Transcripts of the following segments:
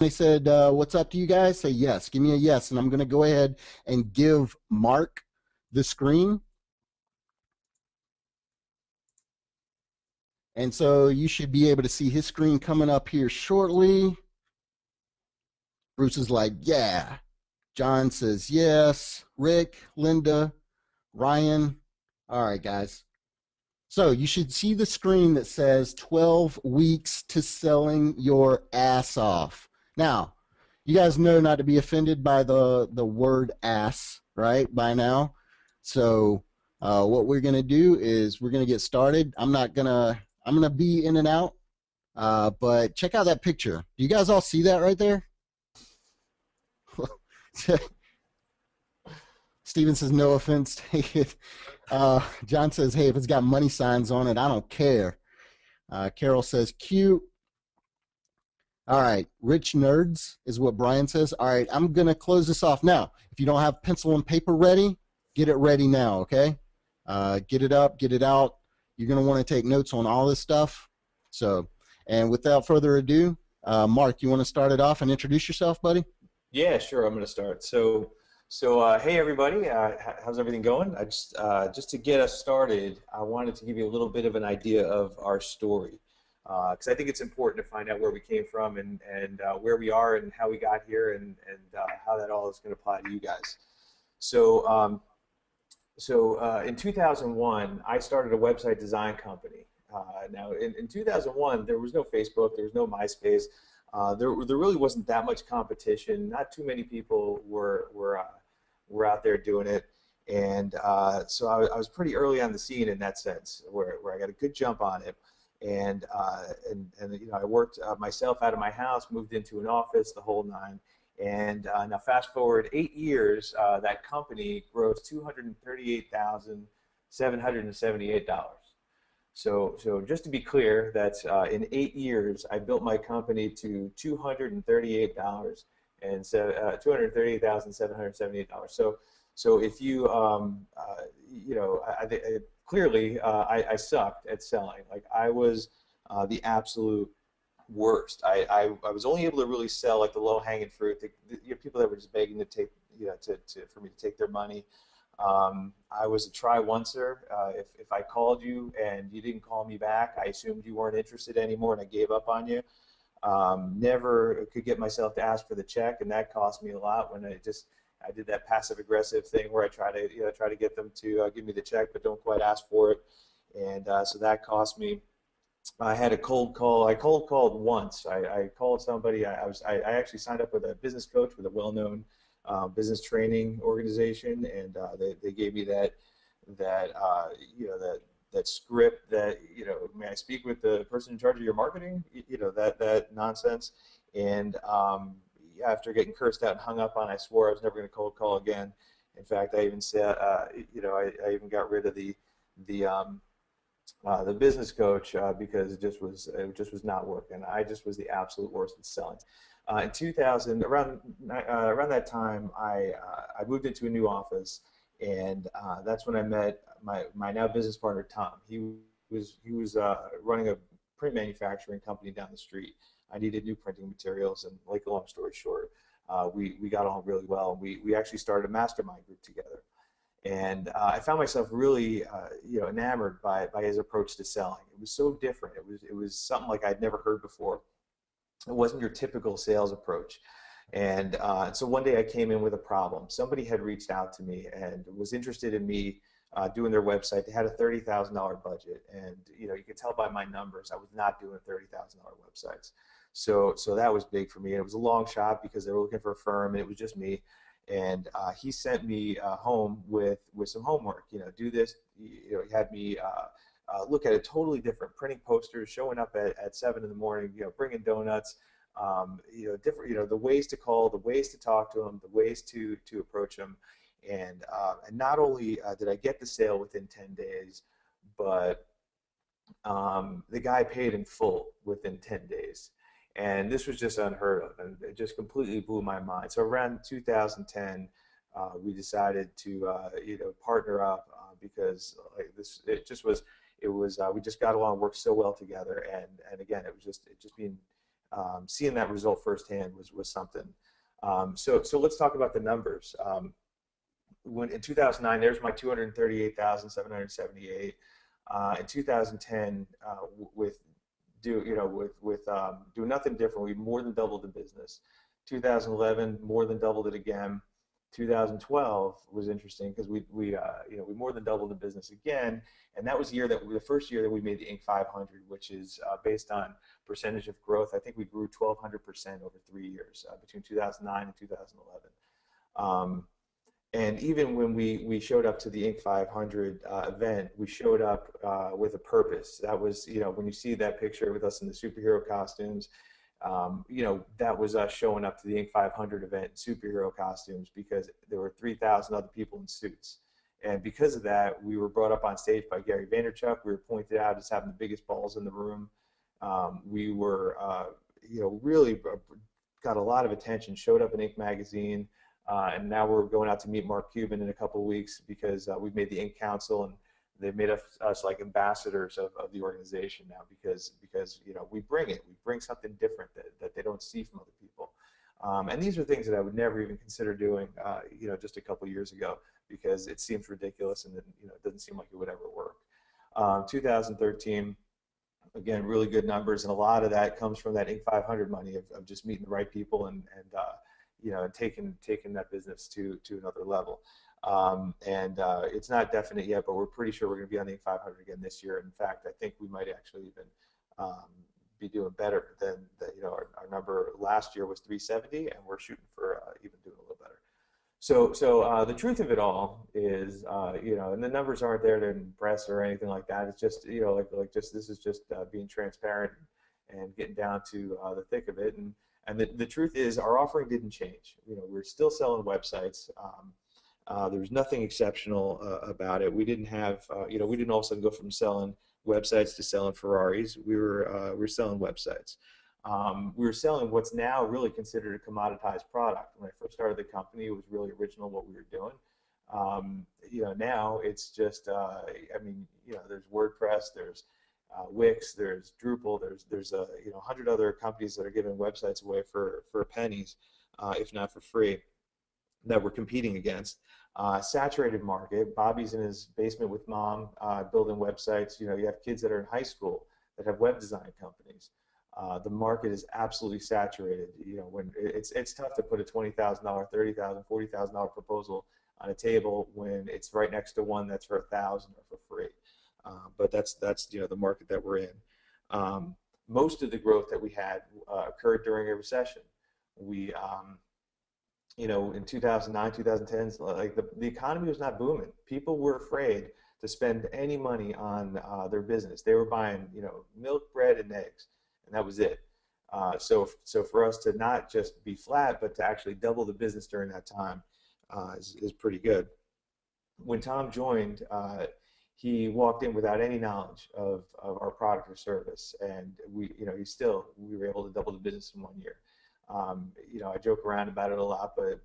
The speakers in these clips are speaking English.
they said, what's up to you guys? Say yes. Give me a yes. And I'm going to go ahead and give Mark the screen. And so you should be able to see his screen coming up here shortly. Bruce is like, yeah. John says yes. Rick, Linda, Ryan. All right, guys. So you should see the screen that says 12 weeks to selling your ass off. Now, you guys know not to be offended by the word ass, right, by now. So what we're going to do is we're going to get started. I'm going to be in and out, but check out that picture. Do you guys all see that right there? Steven says, no offense. John says, hey, if it's got money signs on it, I don't care. Carol says, cute. All right, rich nerds is what Brian says. All right, I'm going to close this off now. If you don't have pencil and paper ready, get it ready now, okay? Get it up, get it out. You're going to want to take notes on all this stuff. So, and without further ado, Mark, you want to start it off and introduce yourself, buddy? Yeah, sure. I'm going to start. So hey everybody, how's everything going? Just to get us started, I wanted to give you a little bit of an idea of our story, because I think it's important to find out where we came from and where we are and how we got here and how that all is going to apply to you guys. So in 2001, I started a website design company. Now in 2001, there was no Facebook, there was no MySpace. There really wasn't that much competition. Not too many people were out there doing it, and so I was pretty early on the scene in that sense, where I got a good jump on it, and you know, I worked myself out of my house, moved into an office, the whole nine, and now fast forward 8 years, that company grossed $238,778. So just to be clear, that's in 8 years, I built my company to $238,778. So if you you know, clearly I sucked at selling. Like I was the absolute worst. I was only able to really sell like the low-hanging fruit, the people that were just begging to take, you know, for me to take their money. I was a try-oncer. If I called you and you didn't call me back, I assumed you weren't interested anymore and I gave up on you. Never could get myself to ask for the check, and that cost me a lot when I did that passive-aggressive thing where I try to get them to give me the check but don't quite ask for it, and so that cost me. I had a cold call. I cold called once. I called somebody. I actually signed up with a business coach with a well-known business training organization, and they gave me that you know, that script that, you know, may I speak with the person in charge of your marketing, you know, that nonsense. And after getting cursed out and hung up on, I swore I was never going to cold call again. In fact, I even said, you know, I even got rid of the business coach because it just was not working. I just was the absolute worst at selling. In 2000, around that time, I moved into a new office, and that's when I met my now business partner Tom. He was running a print manufacturing company down the street. I needed new printing materials, and like a long story short, we got on really well. We actually started a mastermind group together. And I found myself really, you know, enamored by his approach to selling. It was so different. It was something like I'd never heard before. It wasn't your typical sales approach. And so one day I came in with a problem. Somebody had reached out to me and was interested in me doing their website. They had a $30,000 budget, and you know, you could tell by my numbers I was not doing $30,000 websites. So that was big for me. And it was a long shot because they were looking for a firm, and it was just me. And he sent me home with some homework. You know, do this. You know, he had me look at a totally different, printing posters, showing up at 7 in the morning. You know, bringing donuts. You know, different. You know, the ways to call, the ways to talk to them, the ways to approach them. And not only did I get the sale within 10 days, but the guy paid in full within 10 days. And this was just unheard of, and it just completely blew my mind. So around 2010, we decided to you know, partner up because like this, it just was, we just got along, worked so well together, and again, it just being seeing that result firsthand was something. So let's talk about the numbers. When in 2009, there's my 238,778. In 2010, with doing nothing different, we more than doubled the business. 2011, more than doubled it again. 2012 was interesting because we more than doubled the business again, and that was the first year that we made the Inc. 500, which is based on percentage of growth. I think we grew 1,200% over 3 years between 2009 and 2011. And even when we showed up to the Inc. 500 event, we showed up with a purpose. That was, when you see that picture with us in the superhero costumes, that was us showing up to the Inc. 500 event in superhero costumes because there were 3,000 other people in suits. And because of that, we were brought up on stage by Gary Vaynerchuk. We were pointed out as having the biggest balls in the room. We were, really got a lot of attention, showed up in Inc. magazine. And now we're going out to meet Mark Cuban in a couple of weeks because we've made the Inc. Council, and they've made us like ambassadors of the organization now because we bring something different that they don't see from other people. And these are things that I would never even consider doing, just a couple of years ago because it seems ridiculous and it doesn't seem like it would ever work. 2013, again, really good numbers, and a lot of that comes from that Inc. 500 money of just meeting the right people and taking that business to another level. It's not definite yet, but we're pretty sure we're going to be on the Inc. 500 again this year. In fact, I think we might actually even be doing better than our number last year was 370, and we're shooting for even doing a little better. So the truth of it all is, and the numbers aren't there to impress or anything like that. It's just, this is just being transparent and getting down to the thick of it. And the truth is, our offering didn't change. We're still selling websites. There was nothing exceptional about it. We didn't have, we didn't all of a sudden go from selling websites to selling Ferraris. We were selling websites. We were selling what's now really considered a commoditized product. When I first started the company, it was really original what we were doing. Now it's just, there's WordPress, there's Wix, there's Drupal, there's 100 other companies that are giving websites away for pennies, if not for free, that we're competing against. Saturated market. Bobby's in his basement with mom building websites. You have kids that are in high school that have web design companies. The market is absolutely saturated. When it's tough to put a $20,000, $30,000, $40,000 proposal on a table when it's right next to one that's for $1,000 or for free. But that's the market that we're in. Most of the growth that we had occurred during a recession. We in 2009, 2010, like the economy was not booming. People were afraid to spend any money on their business. They were buying milk, bread, and eggs, and that was it. So for us to not just be flat, but to actually double the business during that time is pretty good. When Tom joined, he walked in without any knowledge of our product or service, and we were able to double the business in 1 year. I joke around about it a lot, but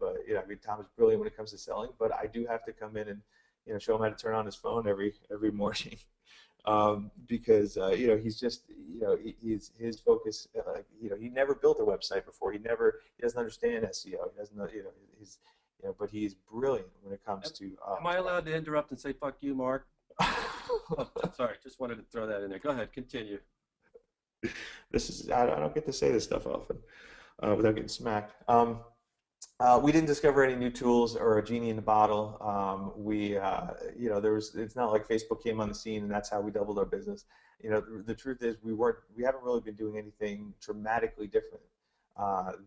Tom is brilliant when it comes to selling. But I do have to come in and show him how to turn on his phone every morning, because he's just his focus. He never built a website before. He doesn't understand SEO. He doesn't know but he's brilliant when it comes to. Am I allowed to interrupt and say "fuck you, Mark"? Oh, sorry, just wanted to throw that in there. Go ahead, continue. I don't get to say this stuff often without getting smacked. We didn't discover any new tools or a genie in the bottle. It's not like Facebook came on the scene and that's how we doubled our business. The truth is we haven't really been doing anything dramatically different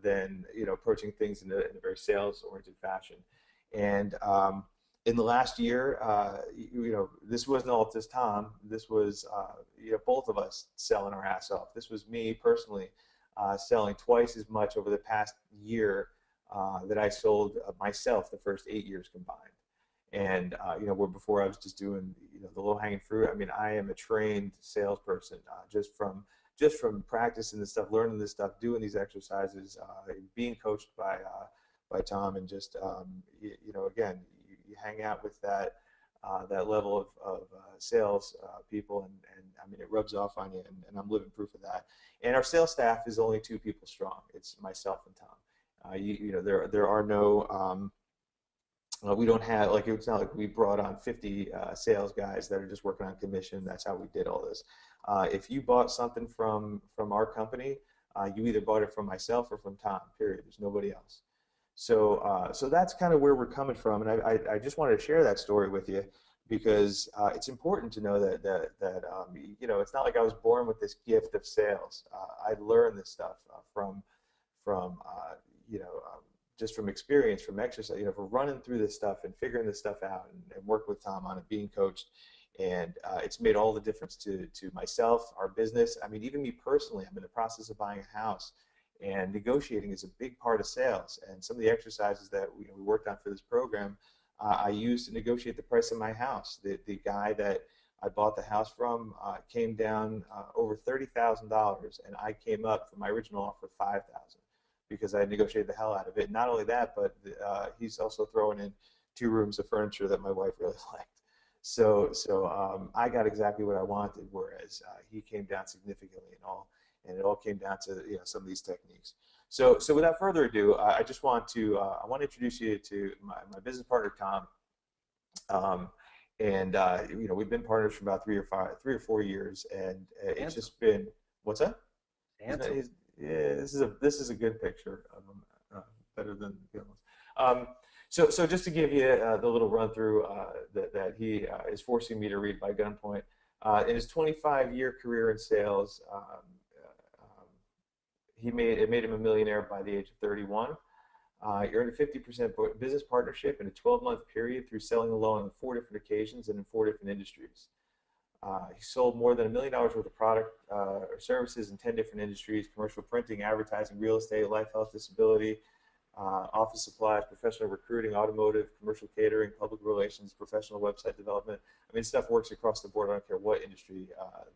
than approaching things in a very sales-oriented fashion. And in the last year, this wasn't all just Tom. This was both of us selling our ass off. This was me personally selling twice as much over the past year that I sold myself the first 8 years combined. And where before I was just doing the low-hanging fruit. I mean, I am a trained salesperson just from practicing this stuff, learning this stuff, doing these exercises, being coached by Tom, and just again, you hang out with that that level of sales people, and I mean, it rubs off on you, and I'm living proof of that. And our sales staff is only 2 people strong. It's myself and Tom. You know, there are no we don't have, like, it's not like we brought on 50 sales guys that are just working on commission. That's how we did all this. If you bought something from our company, you either bought it from myself or from Tom, period. There's nobody else. So so that's kind of where we're coming from, and I just wanted to share that story with you because it's important to know that you know, it's not like I was born with this gift of sales. I learned this stuff from you know, just from experience, from exercise, you know, from running through this stuff and figuring this stuff out, and work with Tom on it, being coached. And it's made all the difference to myself, our business. I mean, even me personally, I'm in the process of buying a house, and negotiating is a big part of sales. And some of the exercises that we worked on for this program, I used to negotiate the price of my house. The guy that I bought the house from came down over $30,000, and I came up from my original offer $5,000 because I negotiated the hell out of it. Not only that, but he's also throwing in 2 rooms of furniture that my wife really liked. So I got exactly what I wanted, whereas he came down significantly and it all came down to, you know, some of these techniques. So without further ado, I just want to introduce you to my business partner, Tom. You know, we've been partners for about 3 or 4 years, and it's just been, what's that? Yeah, this is a good picture of him, better than the other ones. So just to give you the little run through that he is forcing me to read by gunpoint. In his 25-year career in sales, it made him a millionaire by the age of 31. He earned a 50% business partnership in a 12-month period through selling alone on 4 different occasions and in 4 different industries. He sold more than $1 million worth of product or services in 10 different industries: commercial printing, advertising, real estate, life, health, disability, office supplies, professional recruiting, automotive, commercial catering, public relations, professional website development. I mean, stuff works across the board. I don't care what industry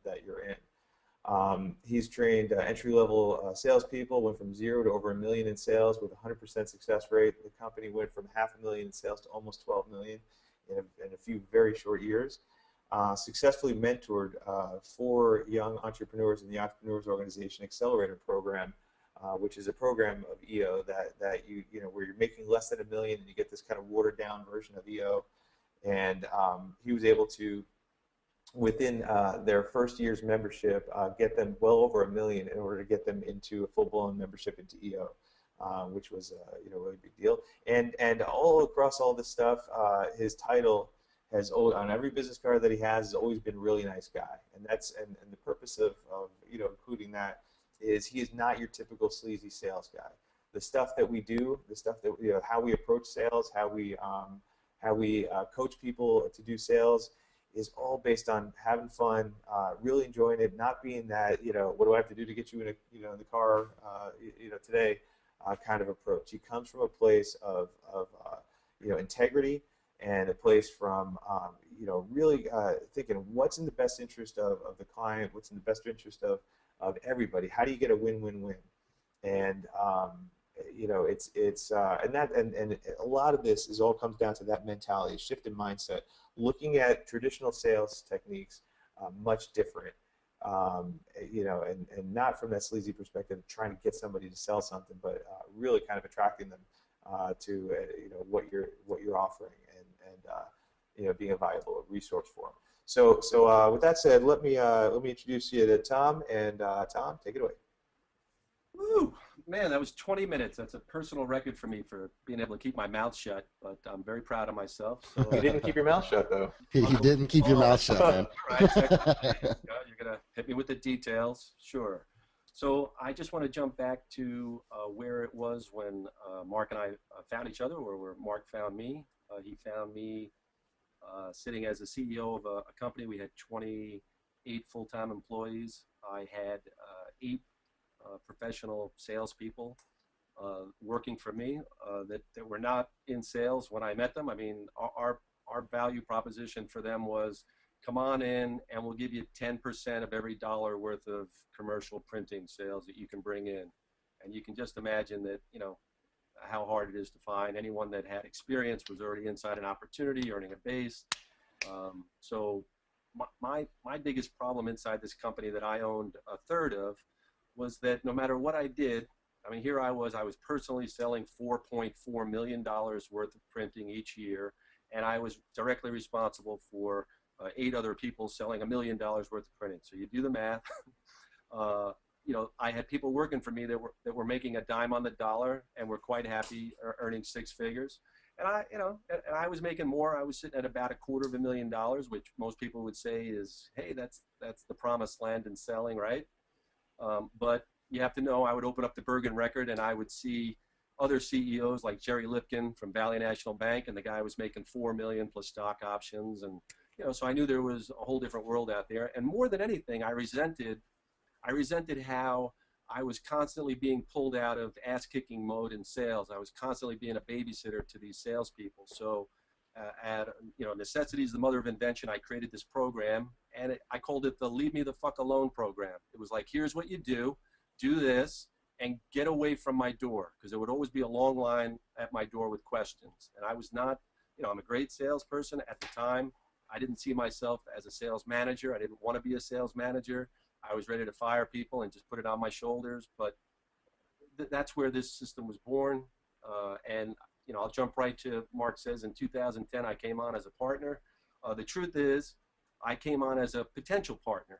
that you're in. He's trained entry-level salespeople, went from 0 to over $1 million in sales with a 100% success rate. The company went from $500,000 in sales to almost $12 million in a few very short years. Successfully mentored 4 young entrepreneurs in the Entrepreneurs Organization Accelerator Program, which is a program of EO that you know, where you're making less than $1 million and you get this kind of watered down version of EO. And he was able to, within their first year's membership, get them well over $1 million in order to get them into a full-blown membership into EO, which was you know, a really big deal. And all across all this stuff, his title has always, on every business card that he has always been really nice guy. And that's and the purpose of you know, including that is he is not your typical sleazy sales guy. The stuff that we do, the stuff that, you know, how we approach sales, how we coach people to do sales, is all based on having fun, really enjoying it, not being that, you know, what do I have to do to get you in in the car, you know, today, kind of approach. He comes from a place of you know, integrity, and a place from you know, really thinking what's in the best interest of the client, what's in the best interest of everybody. How do you get a win-win-win? And you know, it's and a lot of this all comes down to that mentality, shift in mindset, looking at traditional sales techniques much different. You know, and not from that sleazy perspective, trying to get somebody to sell something, but really kind of attracting them to you know, what you're offering, and you know, being a valuable resource for them. So with that said, let me introduce you to Tom, and Tom, take it away. Woo! Man, that was 20 minutes. That's a personal record for me for being able to keep my mouth shut, but I'm very proud of myself. So. You didn't keep your mouth shut, though. He didn't keep your mouth shut, man. All right, you're going to hit me with the details. Sure. So I just want to jump back to where it was when Mark and I found each other, or where Mark found me. He found me sitting as the CEO of a company. We had 28 full-time employees. I had 8 professional salespeople working for me that were not in sales when I met them. I mean, our value proposition for them was, come on in and we'll give you 10% of every dollar worth of commercial printing sales that you can bring in. And you can just imagine that, you know, how hard it is to find anyone that had experience, was already inside an opportunity, earning a base. So my biggest problem inside this company that I owned a third of was that no matter what I did, I mean, here I was personally selling $4.4 million worth of printing each year, and I was directly responsible for 8 other people selling $1 million worth of printing. So you do the math. You know, I had people working for me that were making a dime on the dollar and were quite happy earning 6 figures. And I was making more. I was sitting at about $250,000, which most people would say is, hey, that's the promised land in selling, right? But you have to know, I would open up the Bergen Record and I would see other CEOs like Jerry Lipkin from Valley National Bank, and the guy was making $4 million plus stock options, and so I knew there was a whole different world out there. And more than anything, I resented how I was constantly being pulled out of ass-kicking mode in sales. I was constantly being a babysitter to these salespeople. So, necessity is the mother of invention. I created this program, and I called it the "Leave Me the Fuck Alone" program. It was like, here's what you do this, and get away from my door, because there would always be a long line at my door with questions. And I was not, I'm a great salesperson at the time. I didn't see myself as a sales manager. I didn't want to be a sales manager. I was ready to fire people and just put it on my shoulders. But that's where this system was born. And I'll jump right to Mark says in 2010 I came on as a partner. The truth is, I came on as a potential partner.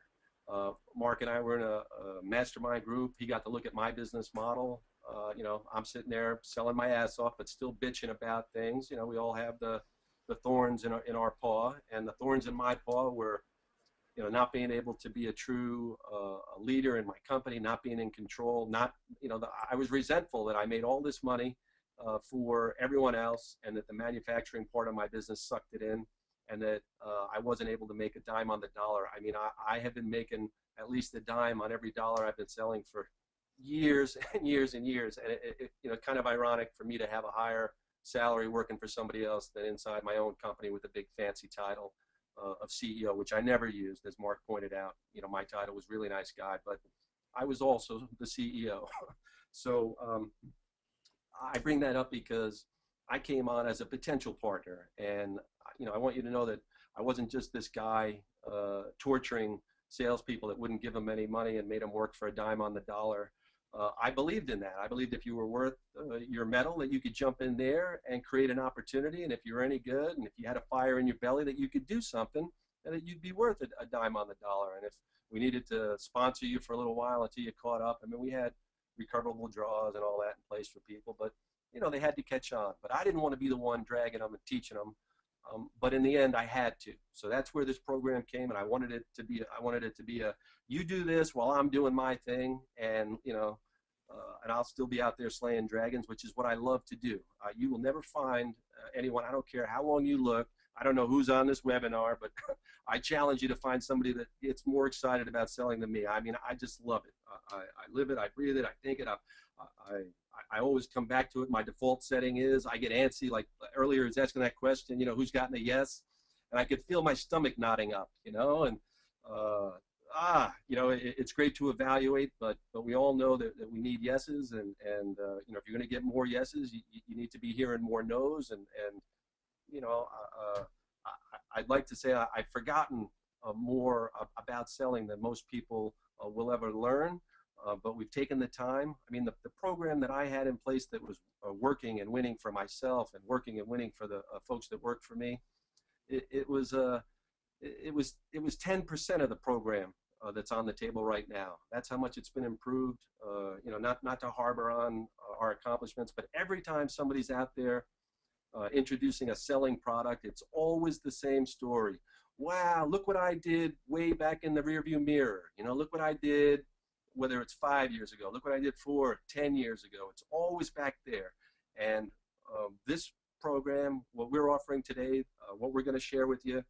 Mark and I were in a mastermind group. He got to look at my business model. I'm sitting there selling my ass off, but still bitching about things. We all have the thorns in our paw, and the thorns in my paw were, not being able to be a true leader in my company, not being in control, I was resentful that I made all this money for everyone else, and that the manufacturing part of my business sucked it in, and that I wasn't able to make a dime on the dollar. I mean, I have been making at least a dime on every dollar I've been selling for years and years and years, and it's kind of ironic for me to have a higher salary working for somebody else than inside my own company with a big fancy title of CEO, which I never used, as Mark pointed out. My title was really nice guy, but I was also the CEO. So I bring that up because I came on as a potential partner, and I want you to know that I wasn't just this guy torturing salespeople that wouldn't give them any money and made them work for a dime on the dollar. I believed in that. I believed if you were worth your mettle, that you could jump in there and create an opportunity, and if you're any good, and if you had a fire in your belly, that you could do something, and that you'd be worth a dime on the dollar. And if we needed to sponsor you for a little while until you caught up, I mean, we had recoverable draws and all that in place for people, but they had to catch on. But I didn't want to be the one dragging them and teaching them. But in the end, I had to. So that's where this program came, and I wanted it to be a you do this while I'm doing my thing, and and I'll still be out there slaying dragons, which is what I love to do. You will never find anyone. I don't care how long you look. I don't know who's on this webinar, but I challenge you to find somebody that gets more excited about selling than me. I mean, I just love it. I live it. I breathe it. I think it. I always come back to it. My default setting is I get antsy. Like earlier, he was asking that question, who's gotten a yes? And I could feel my stomach knotting up, and it's great to evaluate, but we all know that we need yeses, and if you're going to get more yeses, you need to be hearing more no's, and I'd like to say I've forgotten more about selling than most people will ever learn. But we've taken the time. I mean, the program that I had in place that was working and winning for myself and working and winning for the folks that worked for me, it was 10% of the program that's on the table right now. That's how much it's been improved. Not to harbor on our accomplishments, but every time somebody's out there introducing a selling product, it's always the same story. Wow, look what I did way back in the rearview mirror. Look what I did. Whether it's 5 years ago, look what I did 10 years ago. It's always back there. And this program, what we're offering today, what we're going to share with you,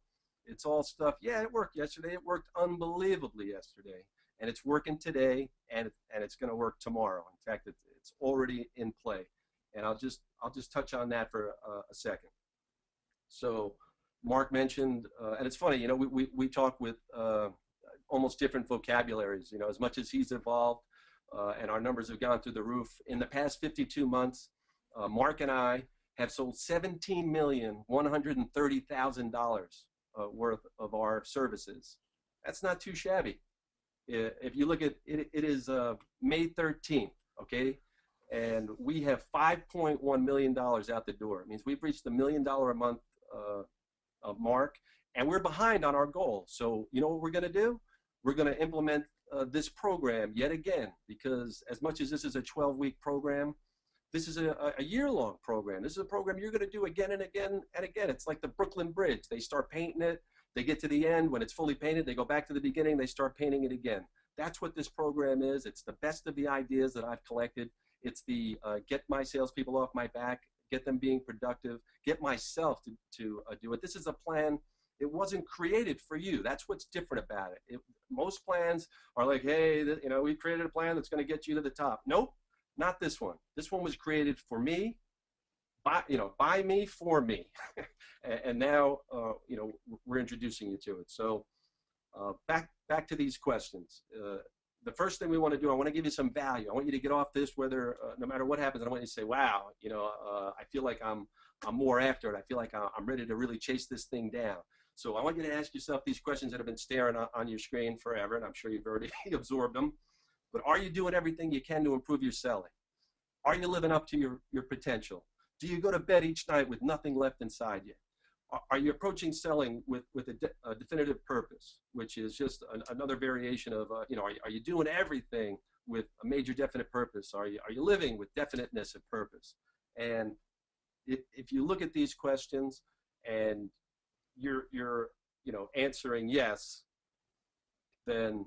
it's all stuff. Yeah, it worked yesterday. It worked unbelievably yesterday, and it's working today, and it's going to work tomorrow. In fact, it's already in play. And I'll just touch on that for a second. So, Mark mentioned, and it's funny, we talk with almost different vocabularies, as much as he's evolved and our numbers have gone through the roof. In the past 52 months, Mark and I have sold $17,130,000 worth of our services. That's not too shabby. If you look at it, it is May 13th, okay? And we have $5.1 million out the door. It means we've reached the $1 million a month mark, and we're behind on our goal. So you know what we're going to do? We're going to implement this program yet again, because as much as this is a 12-week program, this is a year-long program. This is a program you're going to do again and again and again. It's like the Brooklyn Bridge. They start painting it. They get to the end. When it's fully painted, they go back to the beginning. They start painting it again. That's what this program is. It's the best of the ideas that I've collected. It's the get my salespeople off my back, get them being productive, get myself to do it. This is a plan. It wasn't created for you. That's what's different about it. Most plans are like, hey, you know, we created a plan that's going to get you to the top. Nope, not this one. This one was created for me, by me, for me. and now, you know, we're introducing you to it. So back to these questions. The first thing we want to do, I want to give you some value. I want you to get off this, whether no matter what happens. I want you to say, wow, you know, I feel like I'm more after it. I feel like I'm ready to really chase this thing down. So I want you to ask yourself these questions that have been staring on your screen forever, and I'm sure you've already absorbed them. But are you doing everything you can to improve your selling? Are you living up to your potential? Do you go to bed each night with nothing left inside you? Are you approaching selling with a definitive purpose, which is just another variation of, you know, are you doing everything with a major definite purpose? Are you living with definiteness of purpose? And if you look at these questions and you're you know, answering yes, then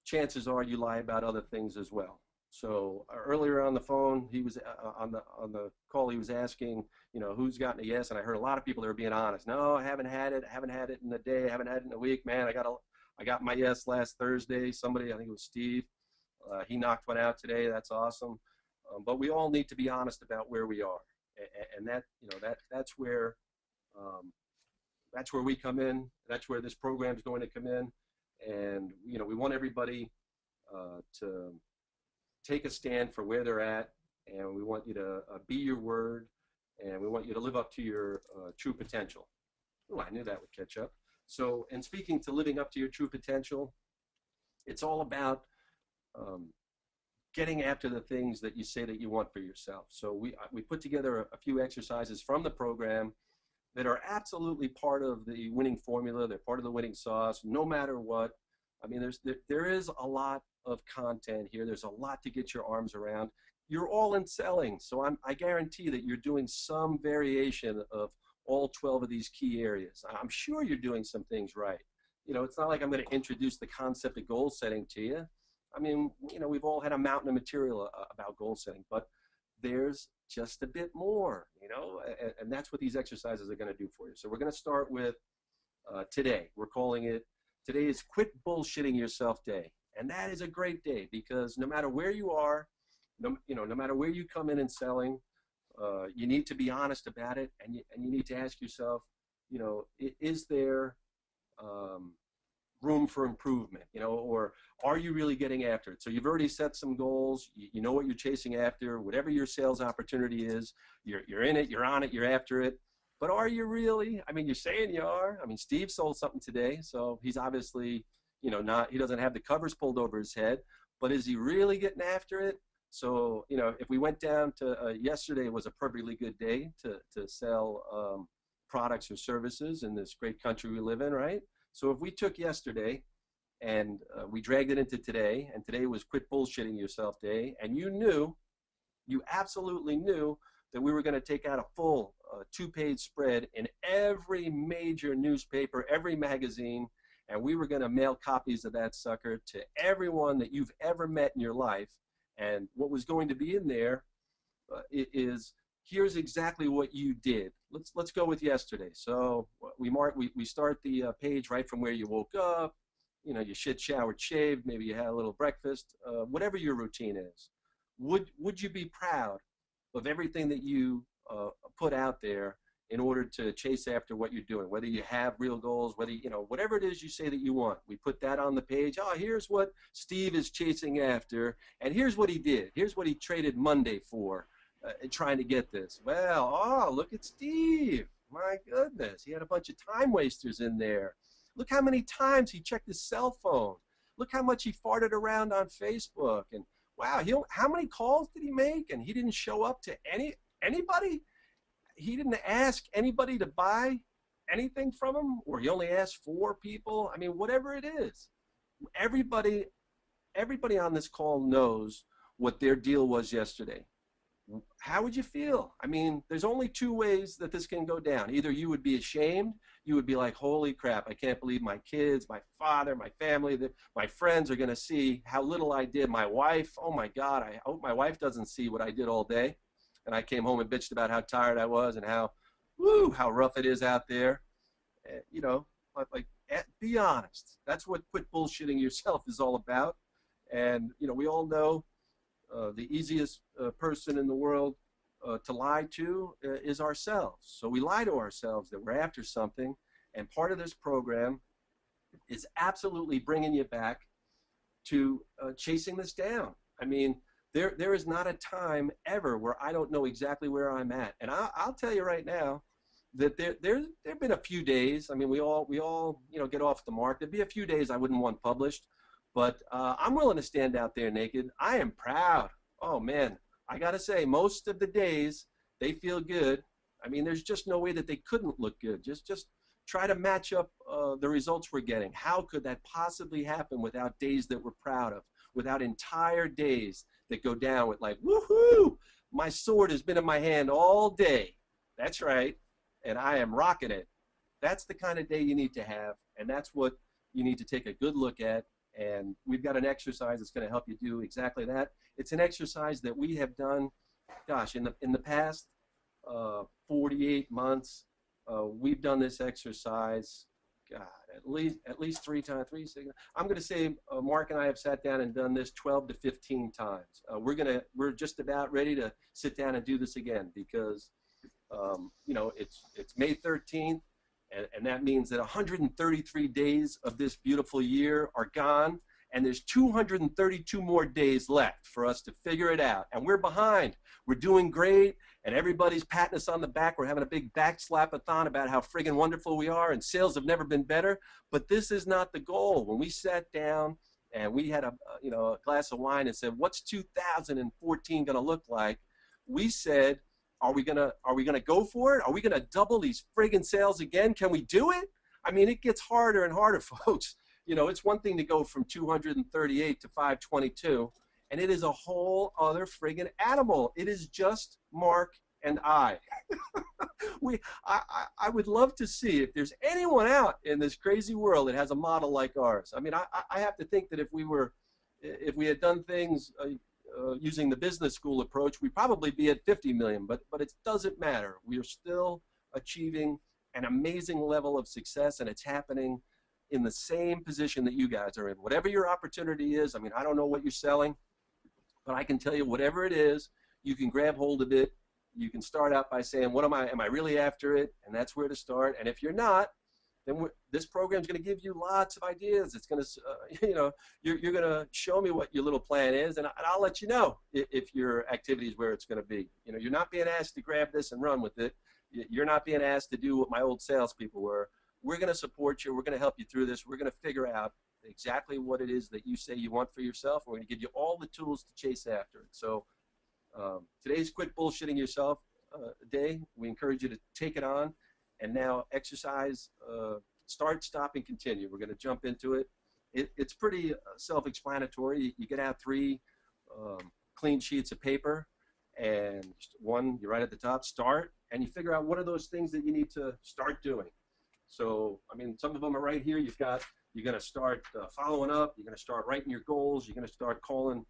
chances are you lie about other things as well. So earlier on the phone, he was on the call. He was asking, you know, who's gotten a yes, and I heard a lot of people that are being honest. No, I haven't had it. I haven't had it in a day. I haven't had it in a week. Man, I got my yes last Thursday. Somebody, I think it was Steve, he knocked one out today. That's awesome. But we all need to be honest about where we are, and that, you know, that's where we come in. That's where this program is going to come in, and you know, we want everybody to take a stand for where they're at, and we want you to be your word, and we want you to live up to your true potential. Oh, I knew that would catch up. So, in speaking to living up to your true potential, it's all about getting after the things that you say that you want for yourself. So we put together a few exercises from the program that are absolutely part of the winning formula. They're part of the winning sauce, no matter what. I mean, there is a lot of content here. There's a lot to get your arms around. You're all in selling, so I guarantee that you're doing some variation of all 12 of these key areas. I'm sure you're doing some things right. You know, it's not like I'm going to introduce the concept of goal setting to you. I mean, you know, we've all had a mountain of material about goal setting, but there's just a bit more, you know, and that's what these exercises are going to do for you. So we're going to start with today. We're calling it, today is Quit Bullshitting Yourself Day. And that is a great day, because no matter where you are, no matter where you come in selling, you need to be honest about it, and you need to ask yourself, you know, is there room for improvement, you know, or are you really getting after it? So you've already set some goals, you know what you're chasing after, whatever your sales opportunity is, you're in it, you're on it, you're after it. But are you really? I mean, you're saying you are. I mean, Steve sold something today, so he's obviously, you know, he doesn't have the covers pulled over his head, but is he really getting after it? So, you know, if we went down to yesterday was a perfectly good day to sell products or services in this great country we live in, right? So if we took yesterday and we dragged it into today, and today was Quit Bullshitting Yourself Day, and you absolutely knew that we were going to take out a full 2-page spread in every major newspaper, every magazine, and we were going to mail copies of that sucker to everyone that you've ever met in your life. And what was going to be in there is, here's exactly what you did. Let's go with yesterday. So we start the page right from where you woke up. You know, you shit, showered, shaved. Maybe you had a little breakfast. Whatever your routine is, would you be proud of everything that you put out there in order to chase after what you're doing? Whether you have real goals, whether, you know, whatever it is you say that you want, we put that on the page. Oh, here's what Steve is chasing after, and here's what he did. Here's what he traded Monday for, trying to get this. Well, oh, look at Steve. My goodness, he had a bunch of time wasters in there. Look how many times he checked his cell phone. Look how much he farted around on Facebook. And wow, how many calls did he make? And he didn't show up to anybody. He didn't ask anybody to buy anything from him, or he only asked 4 people. I mean, whatever it is, everybody on this call knows what their deal was yesterday. How would you feel? I mean, there's only 2 ways that this can go down. Either you would be ashamed, you would be like, holy crap, I can't believe my kids, my father, my family, my friends are going to see how little I did. My wife, oh my God, I hope my wife doesn't see what I did all day. And I came home and bitched about how tired I was and how rough it is out there. You know, like, be honest. That's what quit bullshitting yourself is all about. And, you know, we all know the easiest person in the world to lie to is ourselves. So we lie to ourselves that we're after something, and part of this program is absolutely bringing you back to chasing this down. I mean, there is not a time ever where I don't know exactly where I'm at. And I'll tell you right now that there have been a few days. I mean, we all you know, get off the mark. There'd be a few days I wouldn't want published. But I'm willing to stand out there naked. I am proud. Oh, man, I got to say, most of the days, they feel good. I mean, there's just no way that they couldn't look good. Just try to match up the results we're getting. How could that possibly happen without days that we're proud of, without entire days that go down with like, woohoo, my sword has been in my hand all day. That's right, and I am rocking it. That's the kind of day you need to have, and that's what you need to take a good look at. And we've got an exercise that's going to help you do exactly that. It's an exercise that we have done, gosh, in the past 48 months. We've done this exercise, God, at least 3 times. I'm going to say Mark and I have sat down and done this 12 to 15 times. We're just about ready to sit down and do this again because you know, it's May 13th. And that means that 133 days of this beautiful year are gone, and there's 232 more days left for us to figure it out. And we're behind. We're doing great, and everybody's patting us on the back. We're having a big back slap-a-thon about how friggin' wonderful we are, and sales have never been better. But this is not the goal. When we sat down and we had a glass of wine and said, what's 2014 going to look like? We said, Are we gonna go for it? Are we gonna double these friggin' sales again? Can we do it? I mean, it gets harder and harder, folks. You know, it's one thing to go from 238 to 522, and it is a whole other friggin' animal. It is just Mark and I. I would love to see if there's anyone out in this crazy world that has a model like ours. I mean, I have to think that if we had done things using the business school approach, we'd probably be at 50 million, but it doesn't matter. We are still achieving an amazing level of success, and it's happening in the same position that you guys are in. Whatever your opportunity is, I mean, I don't know what you're selling, but I can tell you whatever it is, you can grab hold of it. You can start out by saying, am I really after it? And that's where to start. And if you're not, then this program is going to give you lots of ideas. It's going to, you know, you're going to show me what your little plan is, and I'll let you know if your activity is where it's going to be. You know, you're not being asked to grab this and run with it. You're not being asked to do what my old salespeople were. We're going to support you. We're going to help you through this. We're going to figure out exactly what it is that you say you want for yourself. We're going to give you all the tools to chase after it. So today's Quit Bullshitting Yourself day. We encourage you to take it on. And now exercise, start, stop, and continue. We're going to jump into it. It's pretty self-explanatory. You get out 3 clean sheets of paper, and one, you're right at the top, start, and you figure out what are those things that you need to start doing. So, I mean, some of them are right here. You're going to start following up. You're going to start writing your goals. You're going to start calling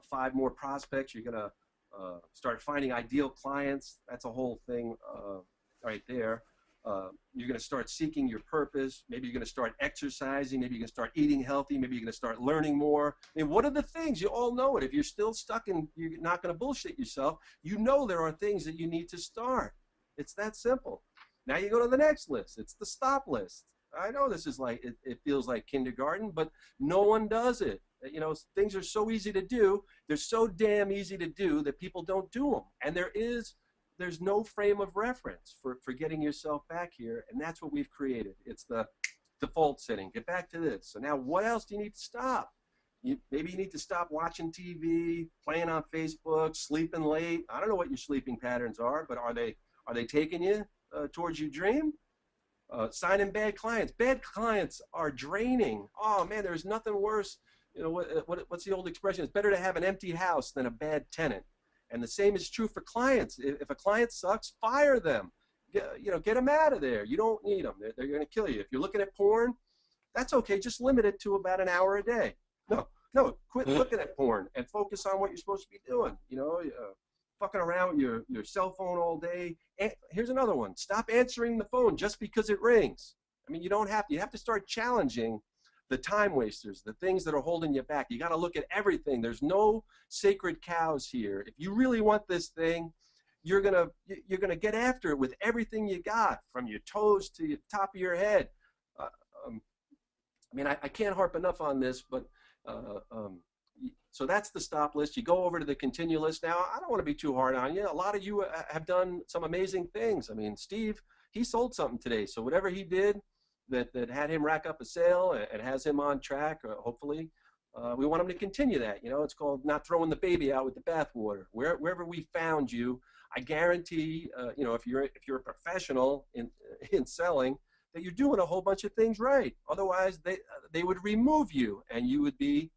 5 more prospects. You're going to start finding ideal clients. That's a whole thing right there. You're going to start seeking your purpose. Maybe you're going to start exercising. Maybe you're going to start eating healthy. Maybe you're going to start learning more. I mean, what are the things? You all know it. If you're still stuck and you're not going to bullshit yourself, you know there are things that you need to start. It's that simple. Now you go to the next list. It's the stop list. I know this is like, it feels like kindergarten, but no one does it. You know, things are so easy to do. They're so damn easy to do that people don't do them. And there is there's no frame of reference for getting yourself back here, and that's what we've created. It's the default setting. Get back to this. So now what else do you need to stop? Maybe you need to stop watching TV, playing on Facebook, sleeping late. I don't know what your sleeping patterns are, but are they taking you towards your dream? Signing bad clients. Bad clients are draining. Oh man, there's nothing worse. You know what's the old expression? It's better to have an empty house than a bad tenant. And the same is true for clients. If a client sucks, fire them. Get them out of there. You don't need them. They're going to kill you. If you're looking at porn, that's okay. Just limit it to about an hour a day. No, quit looking at porn and focus on what you're supposed to be doing. Fucking around with your cell phone all day. And here's another one. Stop answering the phone just because it rings. I mean, you have to start challenging the time wasters, the things that are holding you back. You got to look at everything. There's no sacred cows here. If you really want this thing, you're gonna get after it with everything you got, from your toes to the top of your head. I can't harp enough on this, but so that's the stop list. You go over to the continue list. Now, I don't want to be too hard on you. A lot of you have done some amazing things. I mean, Steve, he sold something today. So whatever he did that had him rack up a sale and has him on track, hopefully, we want him to continue that. It's called not throwing the baby out with the bathwater. Wherever we found you, I guarantee, if you're a professional in selling, that you're doing a whole bunch of things right. Otherwise, they would remove you, and you would be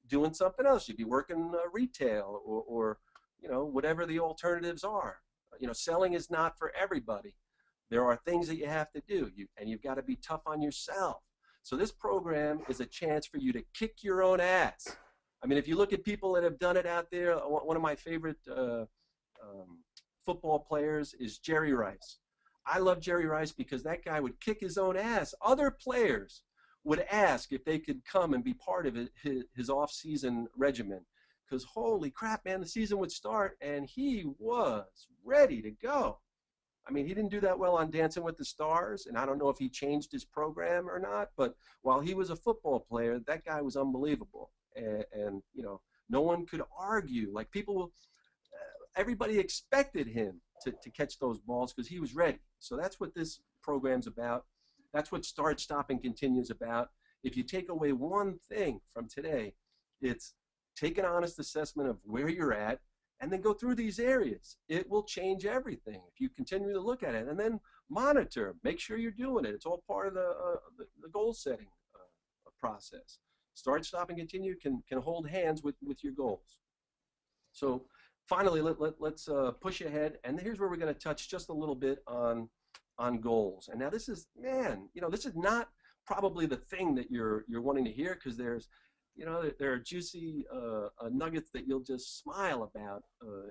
doing something else. You'd be working retail or whatever the alternatives are. Selling is not for everybody. There are things that you have to do, and you've got to be tough on yourself. So this program is a chance for you to kick your own ass. I mean, if you look at people that have done it out there, one of my favorite football players is Jerry Rice. I love Jerry Rice because that guy would kick his own ass. Other players would ask if they could come and be part of his off-season regimen. Because holy crap, man, the season would start and he was ready to go. I mean, he didn't do that well on Dancing with the Stars, and I don't know if he changed his program or not, but while he was a football player, that guy was unbelievable. And no one could argue. Like everybody expected him to catch those balls because he was ready. So that's what this program's about. That's what Start, Stop, and Continue is about. If you take away one thing from today, it's take an honest assessment of where you're at and then go through these areas. It will change everything if you continue to look at it. And then monitor. Make sure you're doing it. It's all part of the goal setting process. Start, Stop, and Continue can hold hands with your goals. So finally, let's push ahead. And here's where we're going to touch just a little bit on goals. And now this is, this is not probably the thing that you're wanting to hear, because there are juicy nuggets that you'll just smile about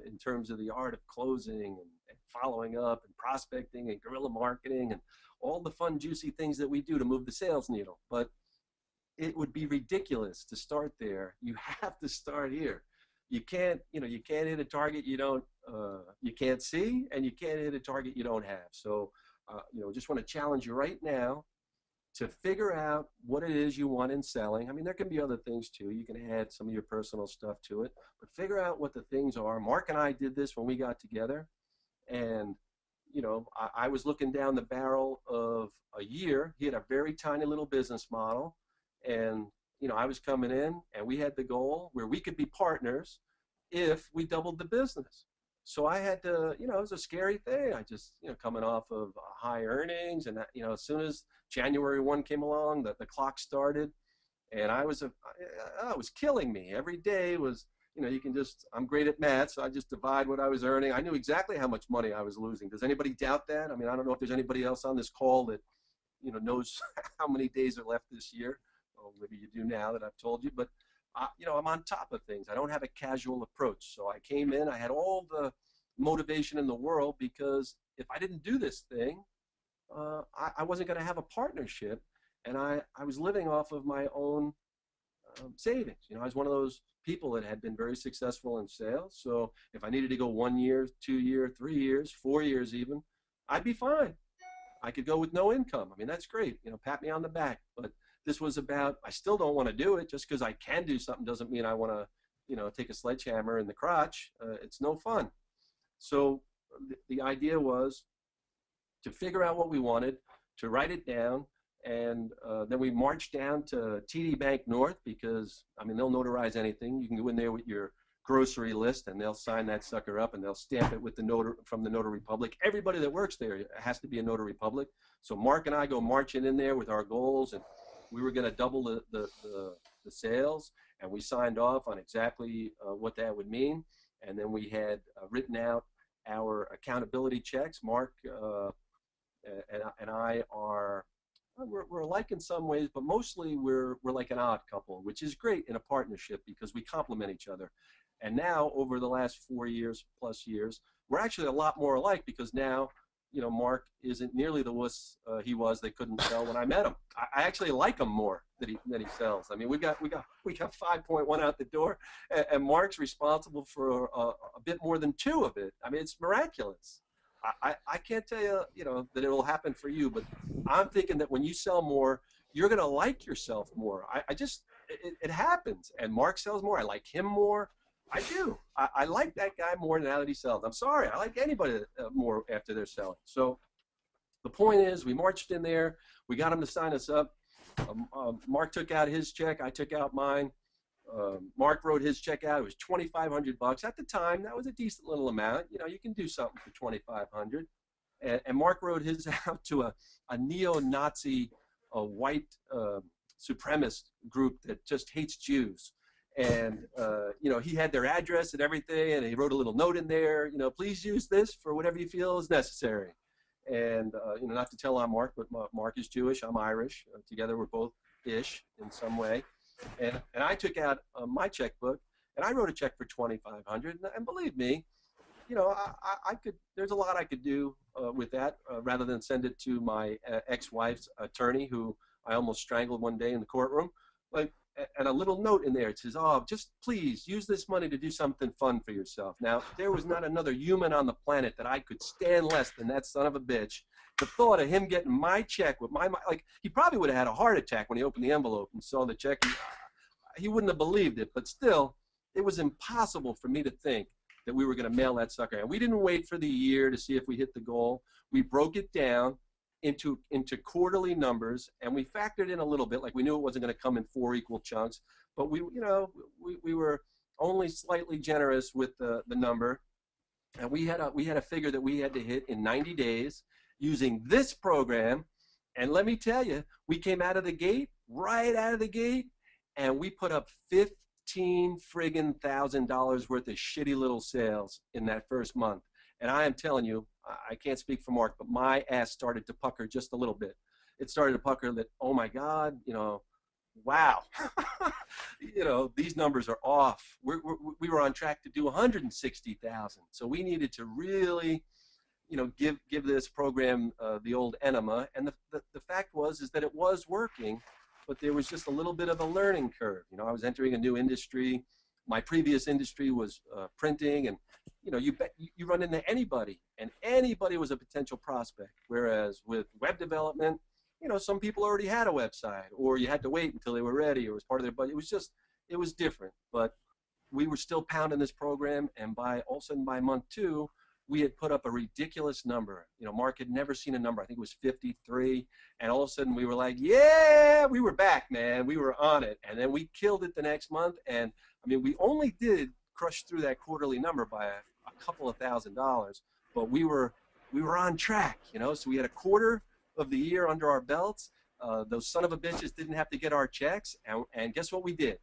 in terms of the art of closing and following up and prospecting and guerrilla marketing and all the fun, juicy things that we do to move the sales needle. But it would be ridiculous to start there. You have to start here. You can't hit a target you can't see, and you can't hit a target you don't have. So, just want to challenge you right now to figure out what it is you want in selling. I mean, there can be other things too. You can add some of your personal stuff to it, but figure out what the things are. Mark and I did this when we got together, and I was looking down the barrel of a year. He had a very tiny little business model, and I was coming in, and we had the goal where we could be partners if we doubled the business. So I had to, it was a scary thing. I just, coming off of high earnings, and as soon as January 1 came along, the clock started, and it was killing me. Every day was, I'm great at math, so I just divide what I was earning. I knew exactly how much money I was losing. Does anybody doubt that? I mean, I don't know if there's anybody else on this call that, knows how many days are left this year. Well, maybe you do now that I've told you, but I'm on top of things. I don't have a casual approach. So I came in, I had all the motivation in the world, because if I didn't do this thing, I wasn't going to have a partnership, and I was living off of my own savings. I was one of those people that had been very successful in sales. So if I needed to go 1 year, 2 year, 3 years, 4 years even, I'd be fine. I could go with no income. I mean, that's great. Pat me on the back. But this was about, I still don't want to do it. Just because I can do something doesn't mean I want to, take a sledgehammer in the crotch. It's no fun. So the idea was to figure out what we wanted, to write it down, and then we marched down to TD Bank North because, I mean, they'll notarize anything. You can go in there with your grocery list, and they'll sign that sucker up, and they'll stamp it with the from the Notary Public. Everybody that works there has to be a Notary Public. So Mark and I go marching in there with our goals, and we were going to double the sales, and we signed off on exactly what that would mean. And then we had written out our accountability checks. Mark and I are, we're alike in some ways, but mostly we're like an odd couple, which is great in a partnership because we complement each other. And now, over the last 4 years plus years, we're actually a lot more alike because now, you know, Mark isn't nearly the wuss he was. They couldn't sell when I met him. I actually like him more than he sells. I mean, we got 5.1 out the door, and Mark's responsible for a bit more than 2 of it. I mean, it's miraculous. I can't tell you, you know, that it'll happen for you, but I'm thinking that when you sell more, you're going to like yourself more. It happens. And Mark sells more. I like him more. I do. I like that guy more now that he sells. I'm sorry. I like anybody more after they're selling. So the point is, we marched in there. We got him to sign us up. Mark took out his check. I took out mine. Mark wrote his check out. It was $2,500 at the time. That was a decent little amount. You know, you can do something for $2,500. And Mark wrote his out to a neo-Nazi, white supremacist group that just hates Jews. And you know, he had their address and everything, and he wrote a little note in there. You know, please use this for whatever you feel is necessary. And you know, not to tell on Mark, but Mark is Jewish. I'm Irish. Together, we're both ish in some way. And I took out my checkbook, and I wrote a check for $2,500. And believe me, you know, I could. There's a lot I could do with that rather than send it to my ex-wife's attorney, who I almost strangled one day in the courtroom. Like, and a little note in there. It says, "Oh, just please use this money to do something fun for yourself." Now, there was not another human on the planet that I could stand less than that son of a bitch. The thought of him getting my check with my, like, he probably would have had a heart attack when he opened the envelope and saw the check. He wouldn't have believed it, but still, it was impossible for me to think that we were going to mail that sucker. And we didn't wait for the year to see if we hit the goal. We broke it down into quarterly numbers, and we factored in a little bit, like we knew it wasn't going to come in 4 equal chunks, but we were only slightly generous with the number, and we had a figure that we had to hit in 90 days using this program. And let me tell you, we came right out of the gate, and we put up $15,000 worth of shitty little sales in that first month. And I am telling you, I can't speak for Mark, but my ass started to pucker just a little bit. It started to pucker that, oh my God, you know, wow, you know, these numbers are off. We were on track to do 160,000. So we needed to really, you know, give this program the old enema. And the fact is that it was working, but there was just a little bit of a learning curve. You know, I was entering a new industry. My previous industry was printing, and you know, you run into anybody, and anybody was a potential prospect. Whereas with web development, you know, some people already had a website, or you had to wait until they were ready, or it was part of their budget. It was different. But we were still pounding this program, and all of a sudden by month 2, we had put up a ridiculous number. You know, Mark had never seen a number. I think it was 53, and all of a sudden we were like, yeah, we were back, man. We were on it, and then we killed it the next month. And I mean, we only did crush through that quarterly number by a couple of $1,000s, but we were on track, you know. So we had a quarter of the year under our belts. Those son of a bitches didn't have to get our checks, and guess what we did?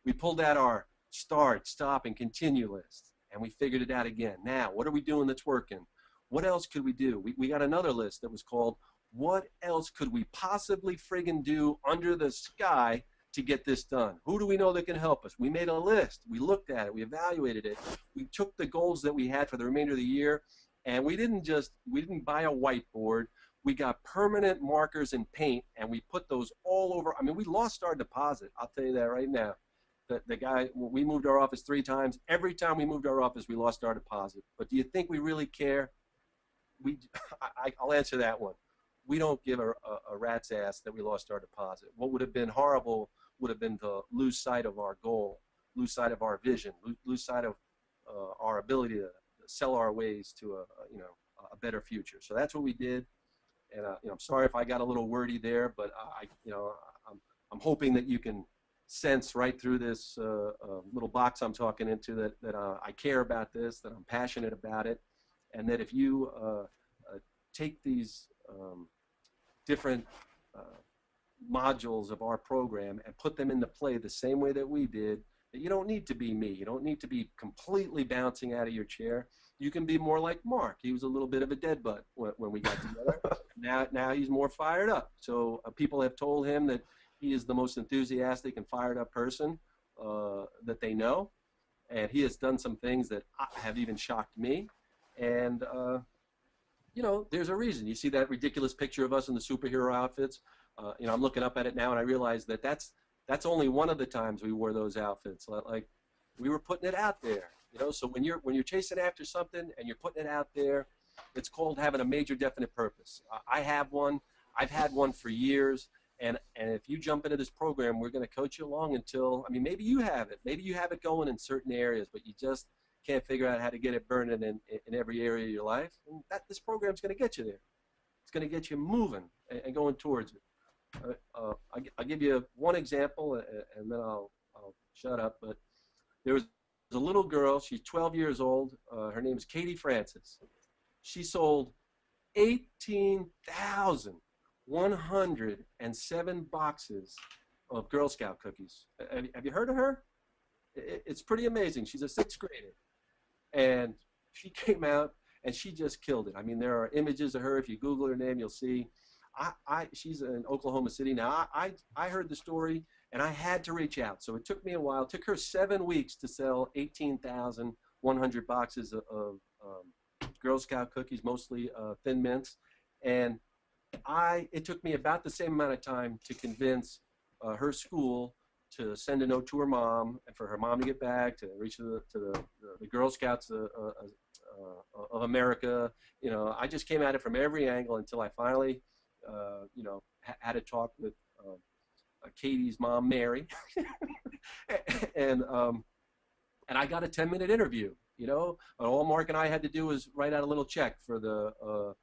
We pulled out our start, stop, and continue list, and we figured it out again. Now, what are we doing that's working? What else could we do? We got another list that was called, what else could we possibly friggin' do under the sky to get this done? Who do we know that can help us? We made a list. We looked at it. We evaluated it. We took the goals that we had for the remainder of the year, and we didn't buy a whiteboard. We got permanent markers and paint, and we put those all over. I mean, we lost our deposit. I'll tell you that right now. The guy, we moved our office 3 times. Every time we moved our office, we lost our deposit. But do you think we really care? I'll answer that one. We don't give a rat's ass that we lost our deposit. What would have been horrible would have been to lose sight of our goal, lose sight of our vision, lose sight of our ability to sell our ways to a better future. So that's what we did. And I'm sorry if I got a little wordy there, but I'm hoping that you can sense right through this little box I'm talking into that I care about this, that I'm passionate about it, and that if you take these different modules of our program and put them into play the same way that we did, that you don't need to be me. You don't need to be completely bouncing out of your chair. You can be more like Mark. He was a little bit of a dead butt when we got together. Now he's more fired up. So people have told him that he is the most enthusiastic and fired up person that they know. And he has done some things that have even shocked me. And, there's a reason. You see that ridiculous picture of us in the superhero outfits? I'm looking up at it now and I realize that that's only one of the times we wore those outfits. Like, we were putting it out there. So when you're chasing after something and you're putting it out there, it's called having a major definite purpose. I have one. I've had one for years. And if you jump into this program, we're going to coach you along until, maybe you have it. Maybe you have it going in certain areas, but you just can't figure out how to get it burning in every area of your life. And this program's going to get you there. It's going to get you moving and going towards it. I'll give you one example, and then I'll shut up. But there was a little girl. She's 12 years old. Her name is Katie Francis. She sold 18,107 boxes of Girl Scout cookies. Have you heard of her? It's pretty amazing. She's a 6th grader. And she came out and she just killed it. There are images of her. If you Google her name, you'll see. She's in Oklahoma City now. I heard the story and I had to reach out. So it took me a while. It took her 7 weeks to sell 18,100 boxes of Girl Scout cookies, mostly Thin Mints. And it took me about the same amount of time to convince her school to send a note to her mom, and for her mom to get back, to reach to the Girl Scouts of America. I just came at it from every angle until I finally, had a talk with Katie's mom, Mary, and I got a 10-minute interview. All Mark and I had to do was write out a little check for the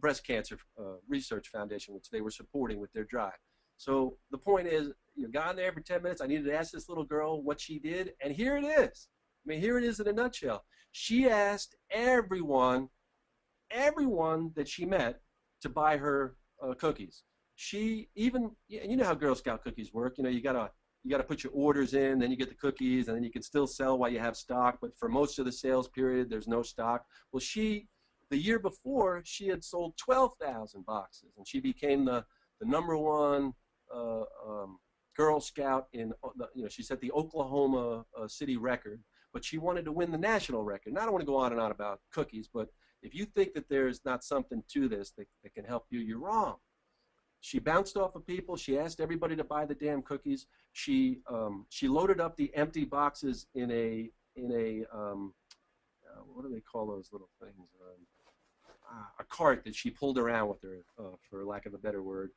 Breast Cancer Research Foundation, which they were supporting with their drive. So the point is, got in there for 10 minutes. I needed to ask this little girl what she did, and here it is. Here it is in a nutshell. She asked everyone that she met to buy her cookies. She even, you know how Girl Scout cookies work. You gotta put your orders in, then you get the cookies, and then you can still sell while you have stock. But for most of the sales period, there's no stock. Well, the year before, she had sold 12,000 boxes, and she became the #1 Girl Scout in, she set the Oklahoma City record, but she wanted to win the national record. And I don't want to go on and on about cookies, but if you think that there's not something to this that can help you, you're wrong. She bounced off of people. She asked everybody to buy the damn cookies. She loaded up the empty boxes in a what do they call those little things? A cart that she pulled around with her, for lack of a better word.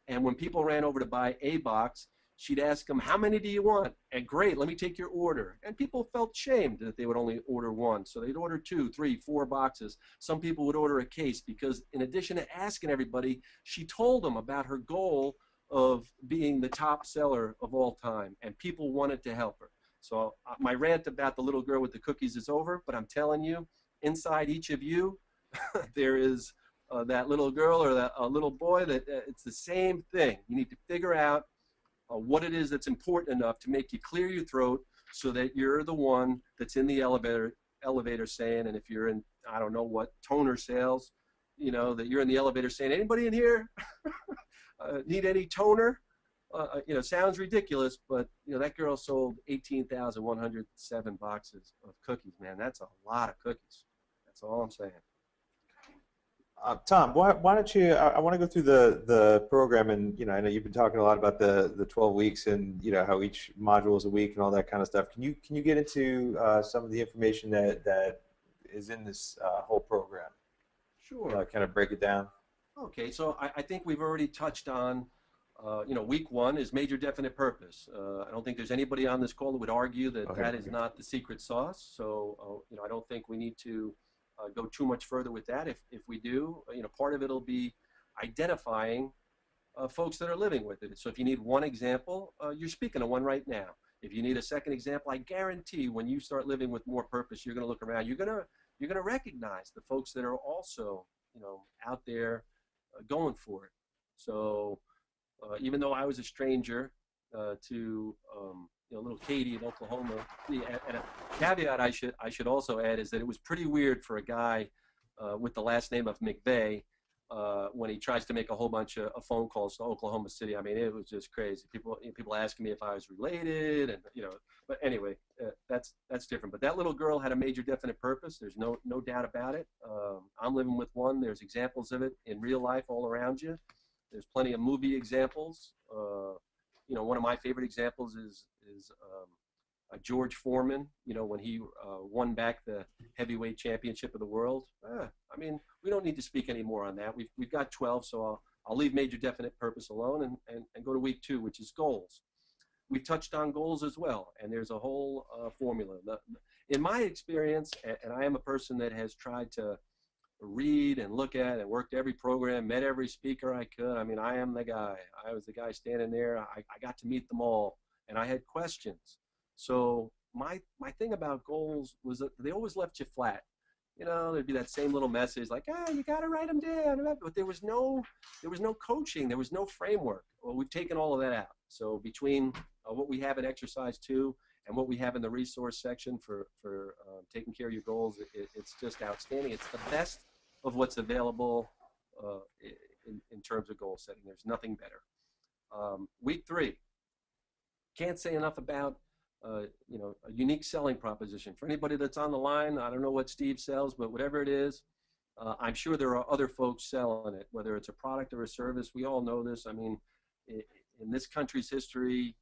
And when people ran over to buy a box, she'd ask them, "How many do you want?" And "Great, let me take your order." And people felt shamed that they would only order one, so they'd order 2, 3, 4 boxes. Some people would order a case because, in addition to asking everybody, she told them about her goal of being the top seller of all time, and people wanted to help her. So my rant about the little girl with the cookies is over, but I'm telling you, inside each of you, there is that little girl or that little boy that it's the same thing. You need to figure out what it is that's important enough to make you clear your throat so that you're the one that's in the elevator saying, and if you're in, I don't know what, toner sales, that you're in the elevator saying, "Anybody in here need any toner?" Sounds ridiculous, but that girl sold 18,107 boxes of cookies, man. That's a lot of cookies. That's all I'm saying. Tom, why don't you? I want to go through the program, and I know you've been talking a lot about the 12 weeks and how each module is a week and all that kind of stuff. Can you get into some of the information that is in this whole program? Sure. Kind of break it down. Okay, so I think we've already touched on week one is major definite purpose. I don't think there's anybody on this call that would argue that that is not the secret sauce. So, I don't think we need to go too much further with that. If we do, part of it will be identifying folks that are living with it. So if you need one example, you're speaking of one right now. If you need a second example, I guarantee when you start living with more purpose, you're going to look around. You're going to recognize the folks that are also, out there going for it. So even though I was a stranger to little Katie in Oklahoma, and a caveat I should also add is that it was pretty weird for a guy with the last name of McVeigh when he tries to make a whole bunch of phone calls to Oklahoma City. I mean, it was just crazy. People asking me if I was related, and But anyway, that's different. But that little girl had a major definite purpose. There's no doubt about it. I'm living with one. There's examples of it in real life all around you. There's plenty of movie examples. One of my favorite examples is George Foreman. When he won back the heavyweight championship of the world. I mean, we don't need to speak any more on that. We've got 12, so I'll leave major definite purpose alone and go to week 2, which is goals. We touched on goals as well, and there's a whole formula. In my experience, and I am a person that has tried to read and look at and worked every program, met every speaker I could. I mean, I am the guy. I was the guy standing there. I got to meet them all, and I had questions. So my thing about goals was that they always left you flat. There'd be that same little message like, you got to write them down. But there was no coaching. There was no framework. Well, we've taken all of that out. So between what we have in Exercise 2 and what we have in the resource section for taking care of your goals, it's just outstanding. It's the best of what's available in terms of goal setting. There's nothing better. Week 3. Can't say enough about a unique selling proposition. For anybody that's on the line, I don't know what Steve sells, but whatever it is, I'm sure there are other folks selling it, whether it's a product or a service. We all know this. I mean, in this country's history,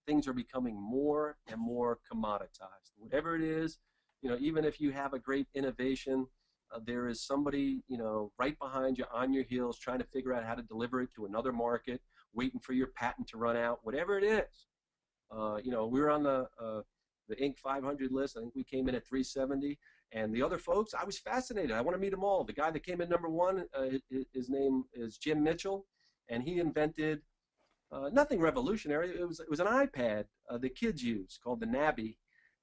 things are becoming more and more commoditized. Whatever it is, even if you have a great innovation, there is somebody, right behind you on your heels trying to figure out how to deliver it to another market, waiting for your patent to run out, whatever it is. We were on the Inc. 500 list. I think we came in at 370. And the other folks, I was fascinated. I want to meet them all. The guy that came in number 1, his name is Jim Mitchell, and he invented nothing revolutionary. It was an iPad the kids use called the Nabby.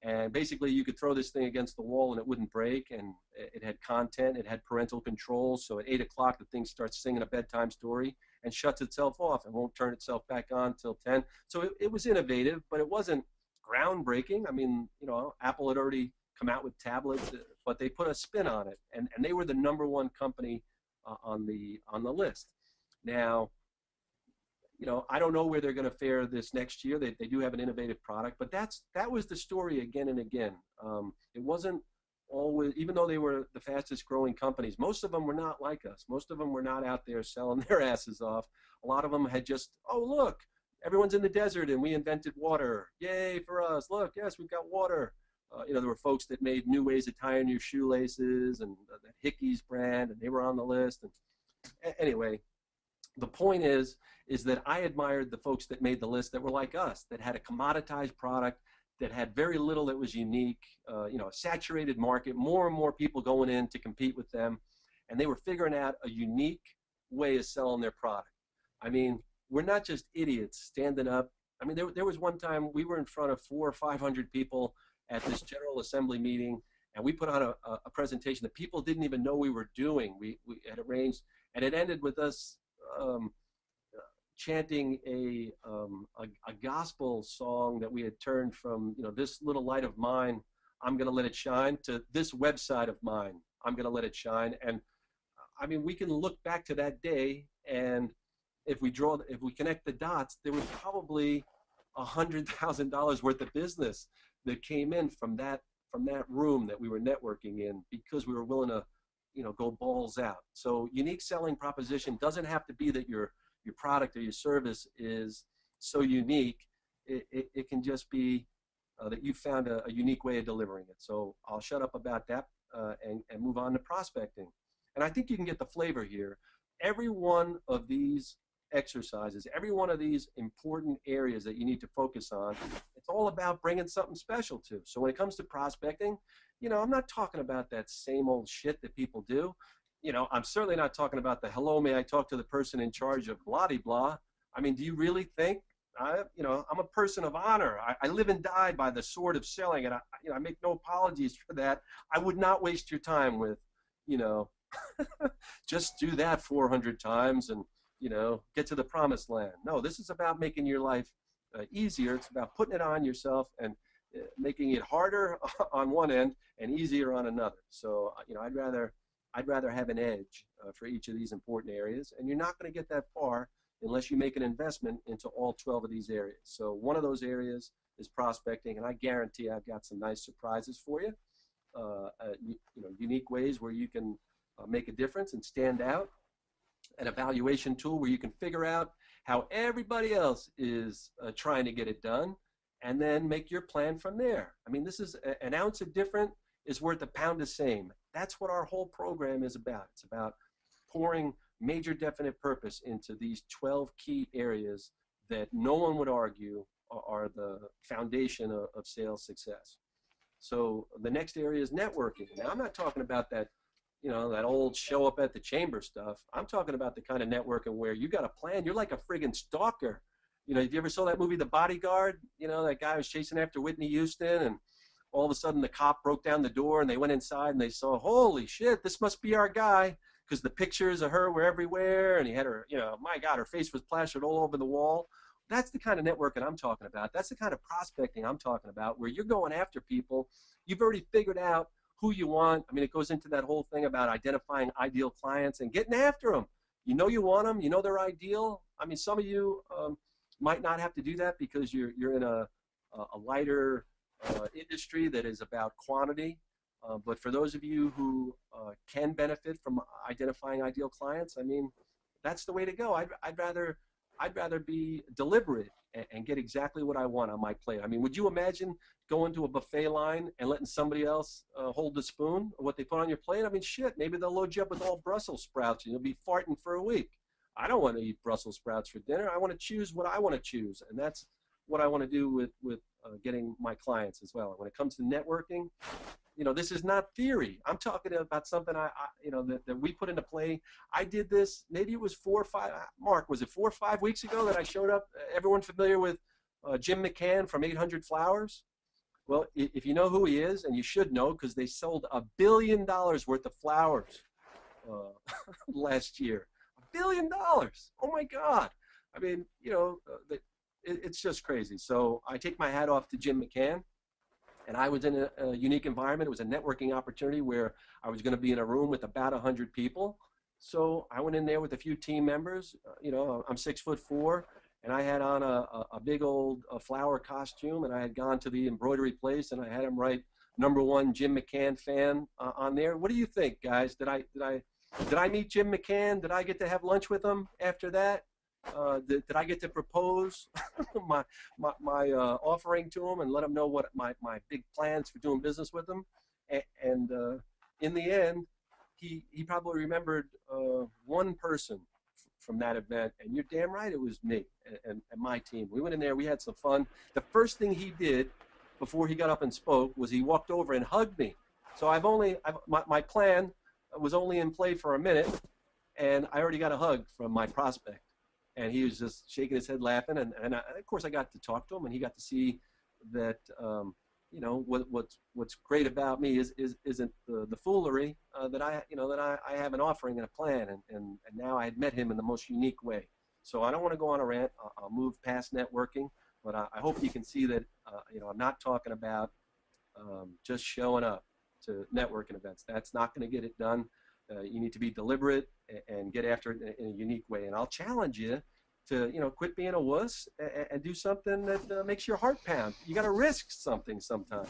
And basically, you could throw this thing against the wall and it wouldn't break. And it had content. It had parental controls. So at 8 o'clock, the thing starts singing a bedtime story and shuts itself off and won't turn itself back on till 10. So it was innovative, but it wasn't groundbreaking. I mean, Apple had already come out with tablets, but they put a spin on it, and they were the number 1 company on the list. Now, I don't know where they're going to fare this next year. They do have an innovative product, but that was the story again and again. It wasn't always, even though they were the fastest growing companies, most of them were not like us. Most of them were not out there selling their asses off. A lot of them had just, oh, look, everyone's in the desert and we invented water. Yay for us. Look, yes, we've got water. There were folks that made new ways of tying your shoelaces, and that Hickey's brand, and they were on the list. And anyway, the point is that I admired the folks that made the list that were like us, that had a commoditized product, that had very little that was unique, a saturated market, more and more people going in to compete with them, and they were figuring out a unique way of selling their product. I mean, we're not just idiots standing up. I mean, there was one time we were in front of 400 or 500 people at this General Assembly meeting, and we put on a presentation that people didn't even know we were doing. We had arranged, and it ended with us chanting a gospel song that we had turned from, this little light of mine, I'm going to let it shine, to this website of mine, I'm going to let it shine. And I mean, we can look back to that day, and if we connect the dots, there was probably $100,000 worth of business that came in from that room that we were networking in, because we were willing to, go balls out. So unique selling proposition doesn't have to be that your product or your service is so unique. It can just be that you found a unique way of delivering it. So I'll shut up about that and move on to prospecting. And I think you can get the flavor here. Every one of these exercises, every one of these important areas that you need to focus on, it's all about bringing something special to. So when it comes to prospecting, you know, I'm not talking about that same old shit that people do. You know, I'm certainly not talking about the hello, may I talk to the person in charge of blah-de-blah. I mean, do you really think, you know, I'm a person of honor. I live and die by the sword of selling, and you know, I make no apologies for that. I would not waste your time with, you know, just do that 400 times and, you know, get to the promised land. No, this is about making your life easier. It's about putting it on yourself and making it harder on one end and easier on another. So, you know, I'd rather have an edge for each of these important areas, and you're not going to get that far unless you make an investment into all 12 of these areas. So one of those areas is prospecting, and I guarantee I've got some nice surprises for you. You know, unique ways where you can make a difference and stand out, an evaluation tool where you can figure out how everybody else is trying to get it done, and then make your plan from there. I mean, this is an ounce of different is worth a pound of same. That's what our whole program is about. It's about pouring major definite purpose into these 12 key areas that no one would argue are the foundation of sales success. So the next area is networking. Now, I'm not talking about that, you know, that old show up at the chamber stuff. I'm talking about the kind of networking where you got a plan. You're like a friggin' stalker. You know, if you ever saw that movie, The Bodyguard, you know, that guy was chasing after Whitney Houston, and all of a sudden the cop broke down the door and they went inside and they saw, holy shit, this must be our guy, because the pictures of her were everywhere, and he had her, you know, my God, her face was plastered all over the wall. That's the kind of networking I'm talking about. That's the kind of prospecting I'm talking about, where you're going after people. You've already figured out who you want. I mean, it goes into that whole thing about identifying ideal clients and getting after them. You know you want them. You know they're ideal. I mean, some of you might not have to do that because you're in a lighter industry that is about quantity. But for those of you who can benefit from identifying ideal clients, I mean, that's the way to go. I'd rather be deliberate and get exactly what I want on my plate. I mean, would you imagine going to a buffet line and letting somebody else hold the spoon of what they put on your plate? I mean, shit, maybe they'll load you up with all Brussels sprouts and you'll be farting for a week. I don't want to eat Brussels sprouts for dinner. I want to choose what I want to choose, and that's what I want to do with getting my clients as well. When it comes to networking, you know, this is not theory. I'm talking about something you know, that we put into play. I did this, maybe it was 4 or 5, Mark, was it 4 or 5 weeks ago that I showed up? Everyone familiar with Jim McCann from 800 Flowers? Well, if you know who he is, and you should know because they sold $1 billion worth of flowers last year. $1 billion. Oh, my God. I mean, you know, it's just crazy. So I take my hat off to Jim McCann. And I was in a unique environment. It was a networking opportunity where I was going to be in a room with about 100 people. So I went in there with a few team members. You know, I'm 6'4", and I had on a big old flower costume, and I had gone to the embroidery place, and I had him write #1 Jim McCann fan on there. What do you think, guys? Did I meet Jim McCann? Did I get to have lunch with him after that? Did I get to propose my offering to him and let him know what my big plans for doing business with him? And in the end, he probably remembered one person from that event, and you're damn right it was me and my team. We went in there, we had some fun. The first thing he did before he got up and spoke was he walked over and hugged me. So my plan was only in play for a minute, and I already got a hug from my prospect. And he was just shaking his head laughing, and of course I got to talk to him, and he got to see that you know, what's great about me isn't the foolery, that I have an offering and a plan, and now I had met him in the most unique way. So I don't want to go on a rant. I'll move past networking, but I hope you can see that you know, I'm not talking about just showing up to networking events. That's not going to get it done. You need to be deliberate and get after it in a unique way. And I'll challenge you to, you know, quit being a wuss and do something that makes your heart pound. You got to risk something sometimes.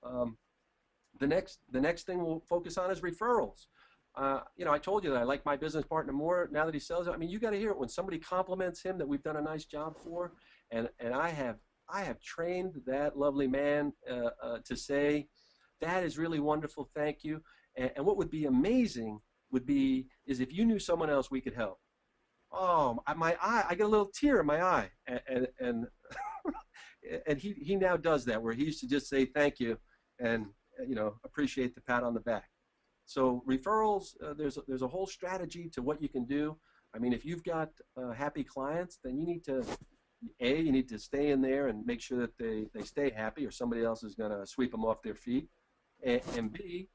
The next thing we'll focus on is referrals. You know, I told you that I like my business partner more now that he sells it. I mean, you got to hear it when somebody compliments him that we've done a nice job for, and I have trained that lovely man to say, that is really wonderful, thank you. And what would be amazing is if you knew someone else we could help. oh, my eye, I get a little tear in my eye. And and he now does that, where he used to just say thank you and, you know, appreciate the pat on the back. So referrals, there's a whole strategy to what you can do. I mean, if you've got happy clients, then you need to, you need to stay in there and make sure that they stay happy, or somebody else is going to sweep them off their feet. And B,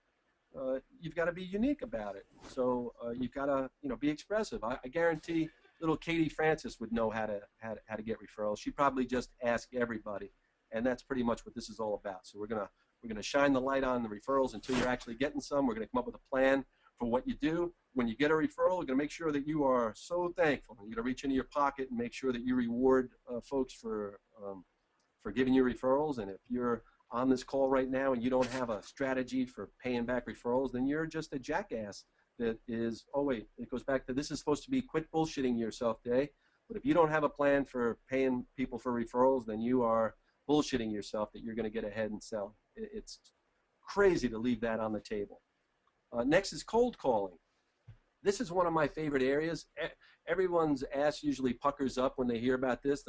you've got to be unique about it. So you've got to, you know, be expressive. I guarantee little Katie Francis would know how to get referrals. She'd probably just ask everybody, and that's pretty much what this is all about. So we're gonna shine the light on the referrals until you're actually getting some. We're gonna come up with a plan for what you do when you get a referral. We're gonna make sure that you are so thankful. You're gonna reach into your pocket and make sure that you reward folks for giving you referrals. And if you're on this call right now and you don't have a strategy for paying back referrals, then you're just a jackass that is, oh wait, it goes back to, this is supposed to be quit bullshitting yourself day. But if you don't have a plan for paying people for referrals, then you are bullshitting yourself that you're going to get ahead and sell. It's crazy to leave that on the table. Next is cold calling. This is one of my favorite areas. Everyone's ass usually puckers up when they hear about this.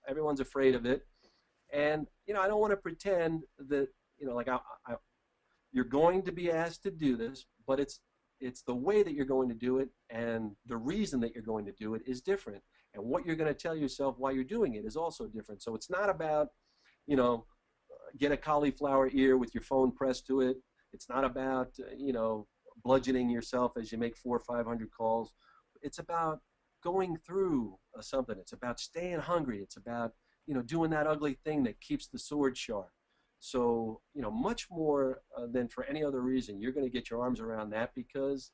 Everyone's afraid of it. And, you know, I don't want to pretend that, you know, like you're going to be asked to do this, but it's the way that you're going to do it, and the reason that you're going to do it is different. And what you're going to tell yourself while you're doing it is also different. So it's not about, you know, get a cauliflower ear with your phone pressed to it. It's not about, you know, bludgeoning yourself as you make 400 or 500 calls. It's about going through something. It's about staying hungry. It's about, you know, doing that ugly thing that keeps the sword sharp. So, you know, much more than for any other reason, you're going to get your arms around that because,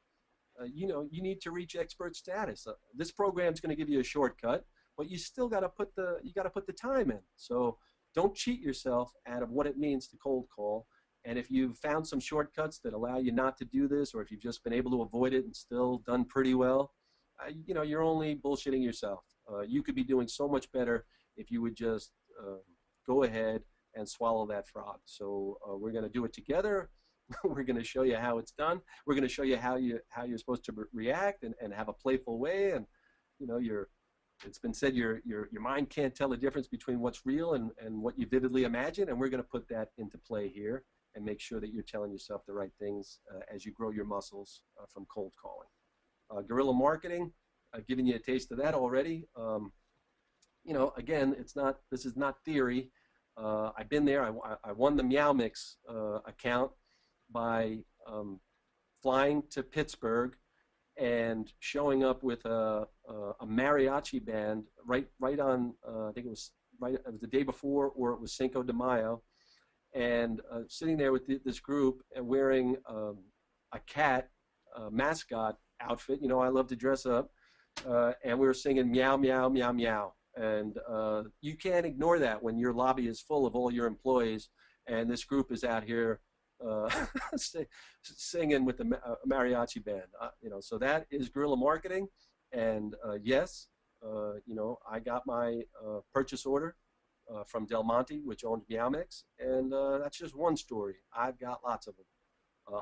you know, you need to reach expert status. This program is going to give you a shortcut, but you still got to put the time in. So don't cheat yourself out of what it means to cold call. And if you've found some shortcuts that allow you not to do this, or if you've just been able to avoid it and still done pretty well, you know, you're only bullshitting yourself. You could be doing so much better if you would just go ahead and swallow that frog. So we're going to do it together. We're going to show you how it's done. We're going to show you how you're supposed to react and have a playful way. And, you know, it's been said your mind can't tell the difference between what's real and what you vividly imagine. And we're going to put that into play here and make sure that you're telling yourself the right things as you grow your muscles from cold calling. Guerrilla marketing, I've given you a taste of that already. You know, again, this is not theory. I've been there. I won the Meow Mix account by flying to Pittsburgh and showing up with a mariachi band right on. I think it was the day before, or it was Cinco de Mayo, and sitting there with this group and wearing a cat mascot outfit. You know, I love to dress up, and we were singing meow meow meow meow. And you can't ignore that when your lobby is full of all your employees, and this group is out here singing with the mariachi band. You know, so that is guerrilla marketing. And yes, you know, I got my purchase order from Del Monte, which owns Meow Mix, and that's just one story. I've got lots of them.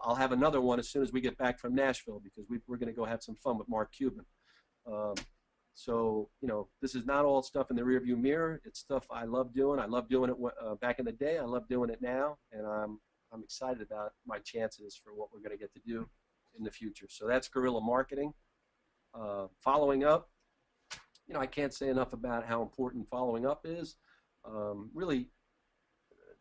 I'll have another one as soon as we get back from Nashville, because we're going to go have some fun with Mark Cuban. So, you know, this is not all stuff in the rearview mirror. It's stuff I love doing. I love doing it back in the day. I love doing it now, and I'm excited about my chances for what we're going to get to do in the future. So that's guerrilla marketing. Following up, you know, I can't say enough about how important following up is. Really,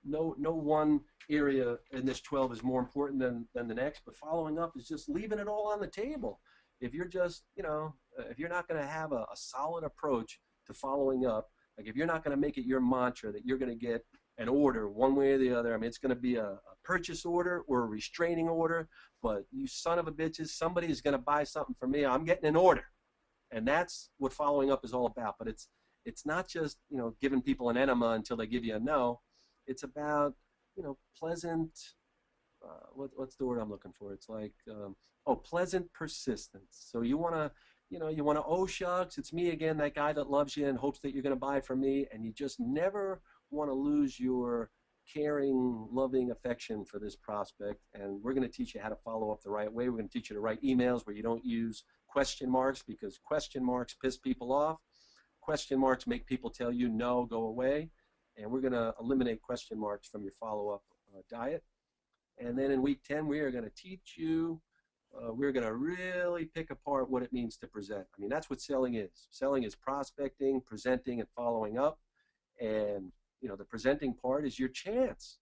no one area in this 12 is more important than the next, but following up is just leaving it all on the table. If you're just, you know, if you're not going to have a solid approach to following up, like if you're not going to make it your mantra that you're going to get an order one way or the other, I mean, it's going to be a purchase order or a restraining order, but you son of a bitches, somebody is going to buy something from me, I'm getting an order. And that's what following up is all about. But it's not just, you know, giving people an enema until they give you a no. It's about, you know, pleasant, what's the word I'm looking for? It's like, pleasant persistence. So you want to, you know, oh shucks, it's me again, that guy that loves you and hopes that you're going to buy from me, and you just never want to lose your caring, loving affection for this prospect, and we're going to teach you how to follow up the right way. We're going to teach you to write emails where you don't use question marks, because question marks piss people off. Question marks make people tell you no, go away, and we're going to eliminate question marks from your follow-up diet. And then in week 10, we are going to teach you, we're going to really pick apart what it means to present. I mean, that's what selling is. Selling is prospecting, presenting, and following up. And, you know, the presenting part is your chance.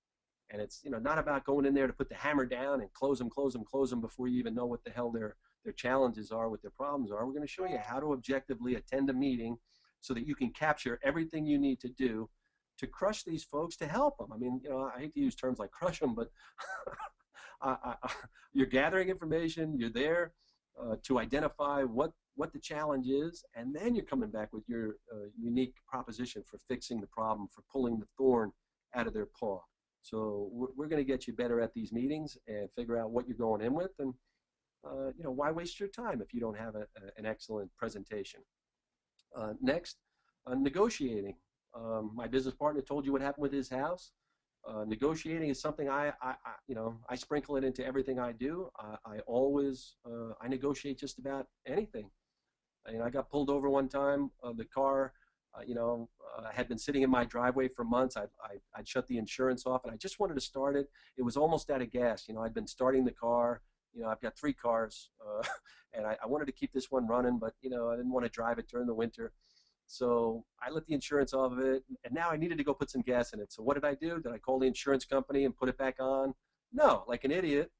And it's, you know, not about going in there to put the hammer down and close them before you even know what the hell their challenges are, what their problems are. We're going to show you how to objectively attend a meeting so that you can capture everything you need to do to crush these folks, to help them. I mean, you know, I hate to use terms like crush them, but you're gathering information, you're there to identify what the challenge is, and then you're coming back with your unique proposition for fixing the problem, for pulling the thorn out of their paw. So we're going to get you better at these meetings and figure out what you're going in with, and you know, why waste your time if you don't have an excellent presentation. Next, negotiating. My business partner told you what happened with his house. Negotiating is something I sprinkle it into everything I do. I always negotiate just about anything. You know, I got pulled over one time. The car, had been sitting in my driveway for months. I'd shut the insurance off, and I just wanted to start it. It was almost out of gas. You know, I'd been starting the car. You know, I've got 3 cars, and I wanted to keep this one running, but, you know, I didn't want to drive it during the winter. So I let the insurance off of it, and now I needed to go put some gas in it. So what did I do? Did I call the insurance company and put it back on? No, like an idiot.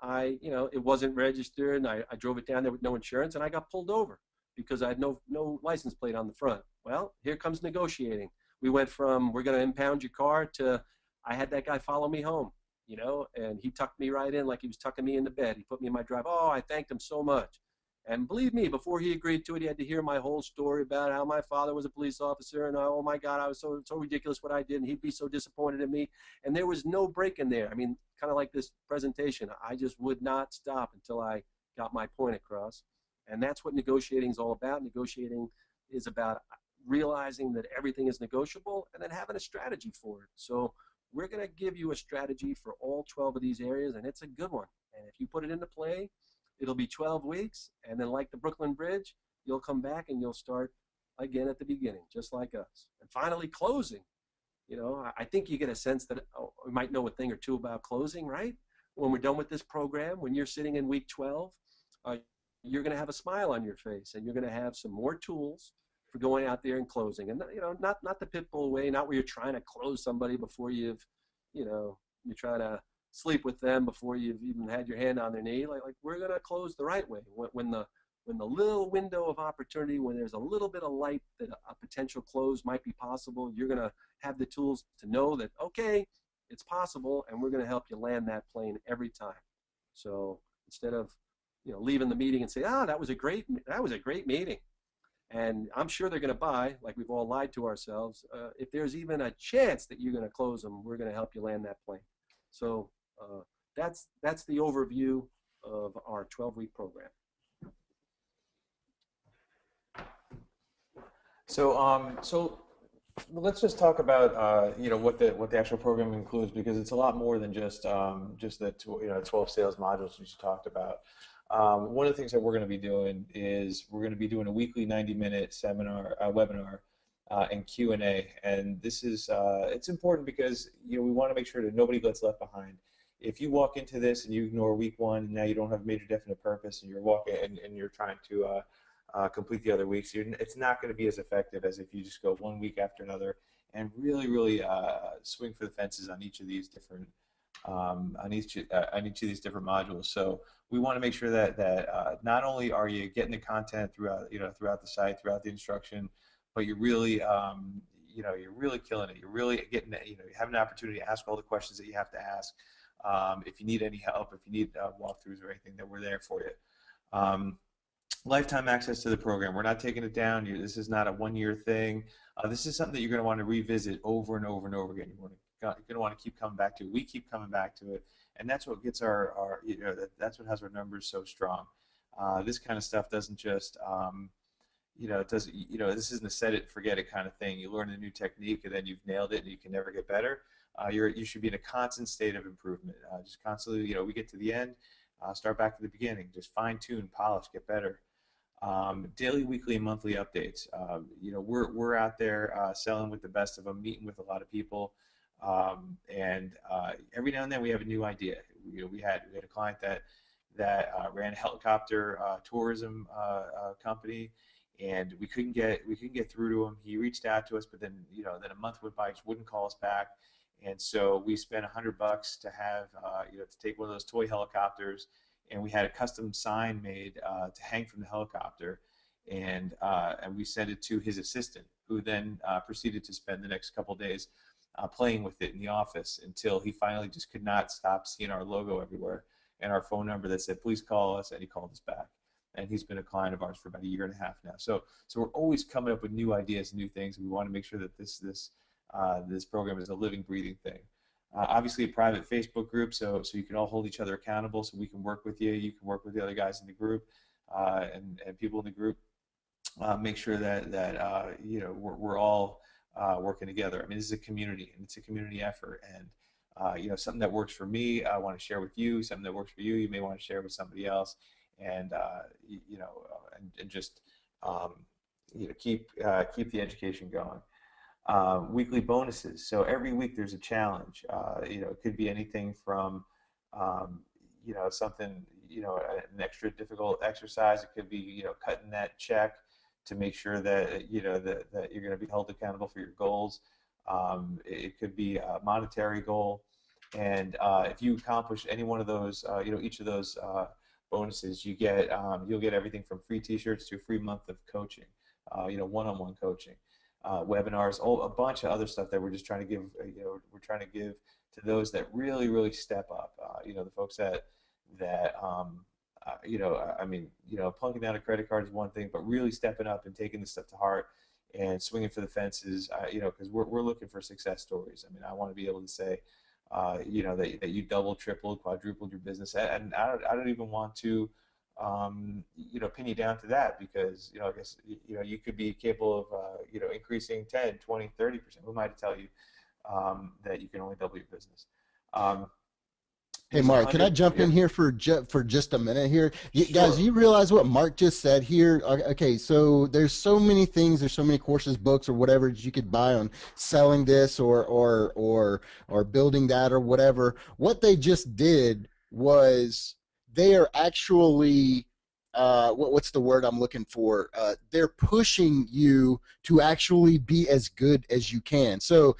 It wasn't registered, and I drove it down there with no insurance, and I got pulled over because I had no license plate on the front. Well, here comes negotiating. We went from, we're going to impound your car, to I had that guy follow me home, you know, and he tucked me right in like he was tucking me into bed. He put me in my drive. Oh, I thanked him so much. And believe me, before he agreed to it, he had to hear my whole story about how my father was a police officer, and oh my God, I was so ridiculous what I did, and he'd be so disappointed in me. And there was no break in there. I mean, kind of like this presentation, I just would not stop until I got my point across. And that's what negotiating is all about. Negotiating is about realizing that everything is negotiable and then having a strategy for it. So we're going to give you a strategy for all 12 of these areas, and it's a good one. And if you put it into play, it'll be 12 weeks, and then like the Brooklyn Bridge, you'll come back and you'll start again at the beginning, just like us. And finally, closing. You know, I think you get a sense that we might know a thing or two about closing, right? When we're done with this program, when you're sitting in week 12, you're going to have a smile on your face, and you're going to have some more tools for going out there and closing. And, you know, not the pit bull way, not where you're trying to close somebody before you've, you know, you're trying to sleep with them before you've even had your hand on their knee. Like we're going to close the right way. When the little window of opportunity, when there's a little bit of light that a potential close might be possible, you're going to have the tools to know that, okay, it's possible, and we're going to help you land that plane every time. So instead of, you know, leaving the meeting and say, that was a great meeting, and I'm sure they're going to buy, like we've all lied to ourselves, if there's even a chance that you're going to close them, we're going to help you land that plane. So that's the overview of our 12-week program. So let's just talk about what the actual program includes, because it's a lot more than just the 12 sales modules that you talked about. One of the things that we're going to be doing is we're going to be doing a weekly 90-minute webinar and Q&A, and this is it's important because we want to make sure that nobody gets left behind. If you walk into this and you ignore week 1, and now you don't have a major definite purpose, and you're walking and you're trying to complete the other weeks, it's not going to be as effective as if you just go one week after another and really swing for the fences on each of these different different modules. So we want to make sure that not only are you getting the content throughout the site, throughout the instruction, but you're really you're really killing it. You're really getting you have an opportunity to ask all the questions that you have to ask. If you need any help, if you need walkthroughs or anything, then we're there for you. Lifetime access to the program. We're not taking it down. This is not a one-year thing. This is something that you're going to want to revisit over and over and over again. You're going to want to keep coming back to it. We keep coming back to it, and that's what gets that's what has our numbers so strong. This kind of stuff doesn't just this isn't a set it forget it kind of thing. You learn a new technique and then you've nailed it and you can never get better. You should be in a constant state of improvement. Just constantly, we get to the end, start back to the beginning. Just fine tune, polish, get better. Daily, weekly, and monthly updates. We're out there selling with the best of them, meeting with a lot of people, and every now and then we have a new idea. We had a client that ran a helicopter tourism company, and we couldn't get through to him. He reached out to us, but then then a month went by, just wouldn't call us back, and so we spent $100 to have to take one of those toy helicopters, and we had a custom sign made to hang from the helicopter, and we sent it to his assistant, who then proceeded to spend the next couple days playing with it in the office until he finally just could not stop seeing our logo everywhere and our phone number that said, please call us, and he called us back. And he's been a client of ours for about 1.5 years now. So we're always coming up with new ideas, new things. We want to make sure that this program is a living, breathing thing. Obviously, a private Facebook group, so you can all hold each other accountable. So we can work with you. You can work with the other guys in the group, and people in the group. Make sure that we're all working together. I mean, this is a community, and it's a community effort. And something that works for me, I want to share with you. Something that works for you, you may want to share with somebody else. And just keep the education going. Weekly bonuses. So every week there's a challenge. It could be anything from something an extra difficult exercise. It could be cutting that check to make sure that that you're going to be held accountable for your goals. It could be a monetary goal, and if you accomplish any one of those, each of those bonuses, you'll get everything from free T-shirts to a free month of coaching, one-on-one coaching, webinars, a bunch of other stuff that we're just trying to give. We're trying to give to those that really step up. The folks that plunking down a credit card is one thing, but really stepping up and taking this stuff to heart and swinging for the fences. Because we're looking for success stories. I mean, I want to be able to say, that you doubled, tripled, quadrupled your business, and I don't even want to, pin you down to that, because I guess you could be capable of increasing 10, 20, 30%. Who am I to tell you that you can only double your business? Hey, Mark, can I jump in here for just a minute here? Sure. Guys, you realize what Mark just said here? Okay, so there's so many things, there's so many courses, books, or whatever that you could buy on selling this or building that or whatever. What they just did was they are actually, what's the word I'm looking for? They're pushing you to actually be as good as you can. So,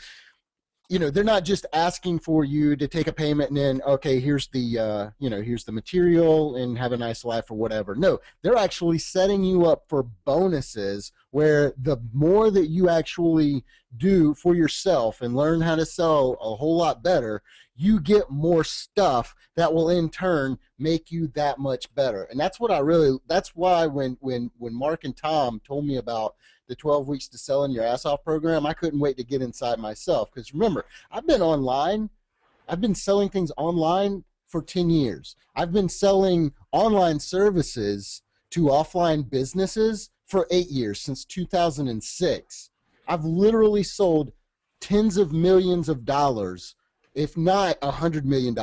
they're not just asking for you to take a payment and then, okay, here's the, here's the material and have a nice life or whatever. No, they're actually setting you up for bonuses where the more that you actually do for yourself and learn how to sell a whole lot better, you get more stuff that will in turn make you that much better. And that's why when Mark and Tom told me about the 12 weeks to selling your ass off program, I couldn't wait to get inside myself. Because remember, I've been selling things online for 10 years. I've been selling online services to offline businesses for 8 years, since 2006. I've literally sold tens of millions of dollars, if not $100 million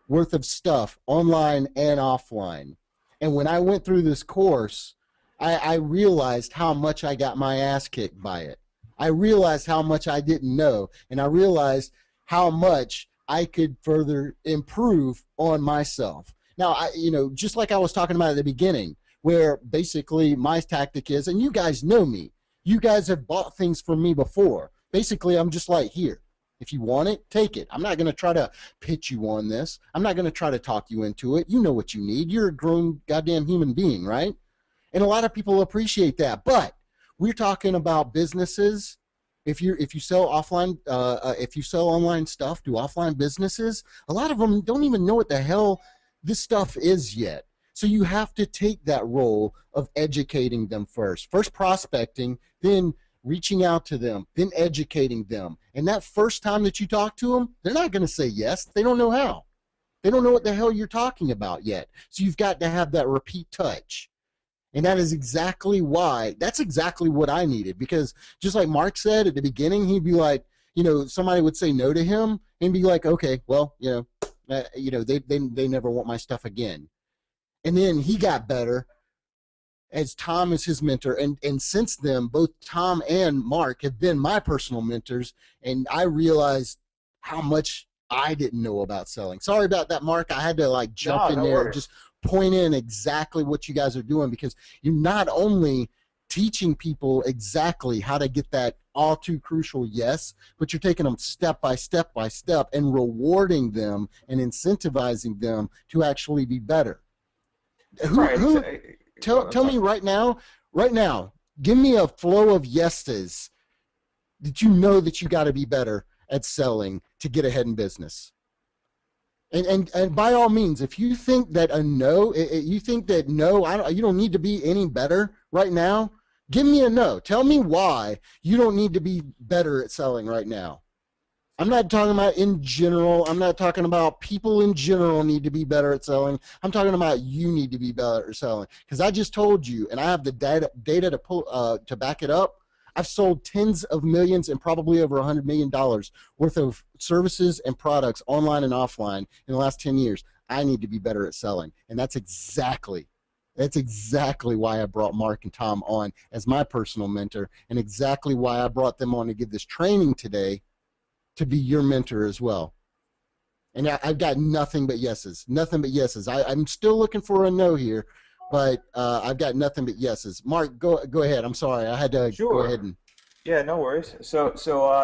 worth of stuff online and offline. And when I went through this course, I realized how much I got my ass kicked by it. I realized how much I didn't know, and I realized how much I could further improve on myself. Now, just like I was talking about at the beginning, where basically my tactic is, and you guys know me, you guys have bought things from me before. Basically, I'm just like, here, if you want it, take it. I'm not going to try to pitch you on this. I'm not going to try to talk you into it. You know what you need. You're a grown goddamn human being, right? And a lot of people appreciate that. But we're talking about businesses. If you sell offline, if you sell online stuff to offline businesses, a lot of them don't even know what the hell this stuff is yet. So you have to take that role of educating them first prospecting, then reaching out to them, then educating them. And that first time that you talk to them, they're not going to say yes. They don't know how. They don't know what the hell you're talking about yet. So you've got to have that repeat touch. And that is exactly why, that's exactly what I needed. Because just like Mark said at the beginning, he'd be like, somebody would say no to him and be like, okay, well, they never want my stuff again. And then he got better as Tom is his mentor. And since then, both Tom and Mark have been my personal mentors. And I realized how much I didn't know about selling. Sorry about that, Mark. I had to jump in there and just point in exactly what you guys are doing, because you're not only teaching people exactly how to get that all too crucial yes, but you're taking them step by step by step and rewarding them and incentivizing them to actually be better. Tell me right now, give me a flow of yeses that you know that you got to be better at selling to get ahead in business. And by all means, if you think that you don't need to be any better right now, give me a no. Tell me why you don't need to be better at selling right now. I'm not talking about in general. I'm not talking about people in general need to be better at selling. I'm talking about you need to be better at selling. Because I just told you, and I have the data to pull to back it up. I've sold tens of millions and probably over $100 million worth of services and products online and offline in the last 10 years. I need to be better at selling. And that's exactly why I brought Mark and Tom on as my personal mentor, and exactly why I brought them on to give this training today to be your mentor as well. And I've got nothing but yeses. Nothing but yeses. I'm still looking for a no here, but I've got nothing but yeses. Mark, go ahead. I'm sorry. I had to go ahead and. Yeah, no worries. So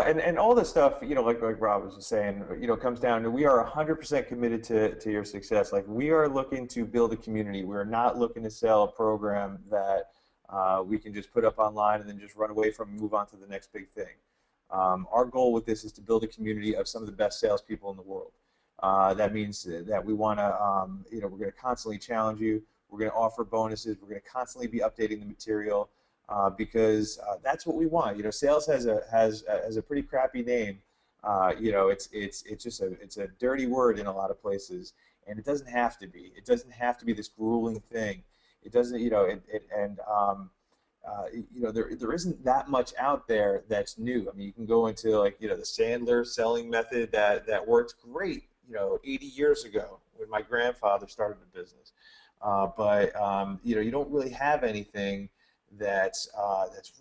and all this stuff, like Rob was just saying, comes down to we are 100% committed to your success. Like, we are looking to build a community. We're not looking to sell a program that we can just put up online and then just run away from and move on to the next big thing. Our goal with this is to build a community of some of the best salespeople in the world. That means that we want to, we're going to constantly challenge you. We're going to offer bonuses. We're going to constantly be updating the material because that's what we want. Sales has a pretty crappy name. It's a dirty word in a lot of places, and it doesn't have to be. It doesn't have to be this grueling thing. It doesn't, there isn't that much out there that's new. I mean, you can go into the Sandler selling method that worked great, 80 years ago when my grandfather started a business. But you don't really have anything that's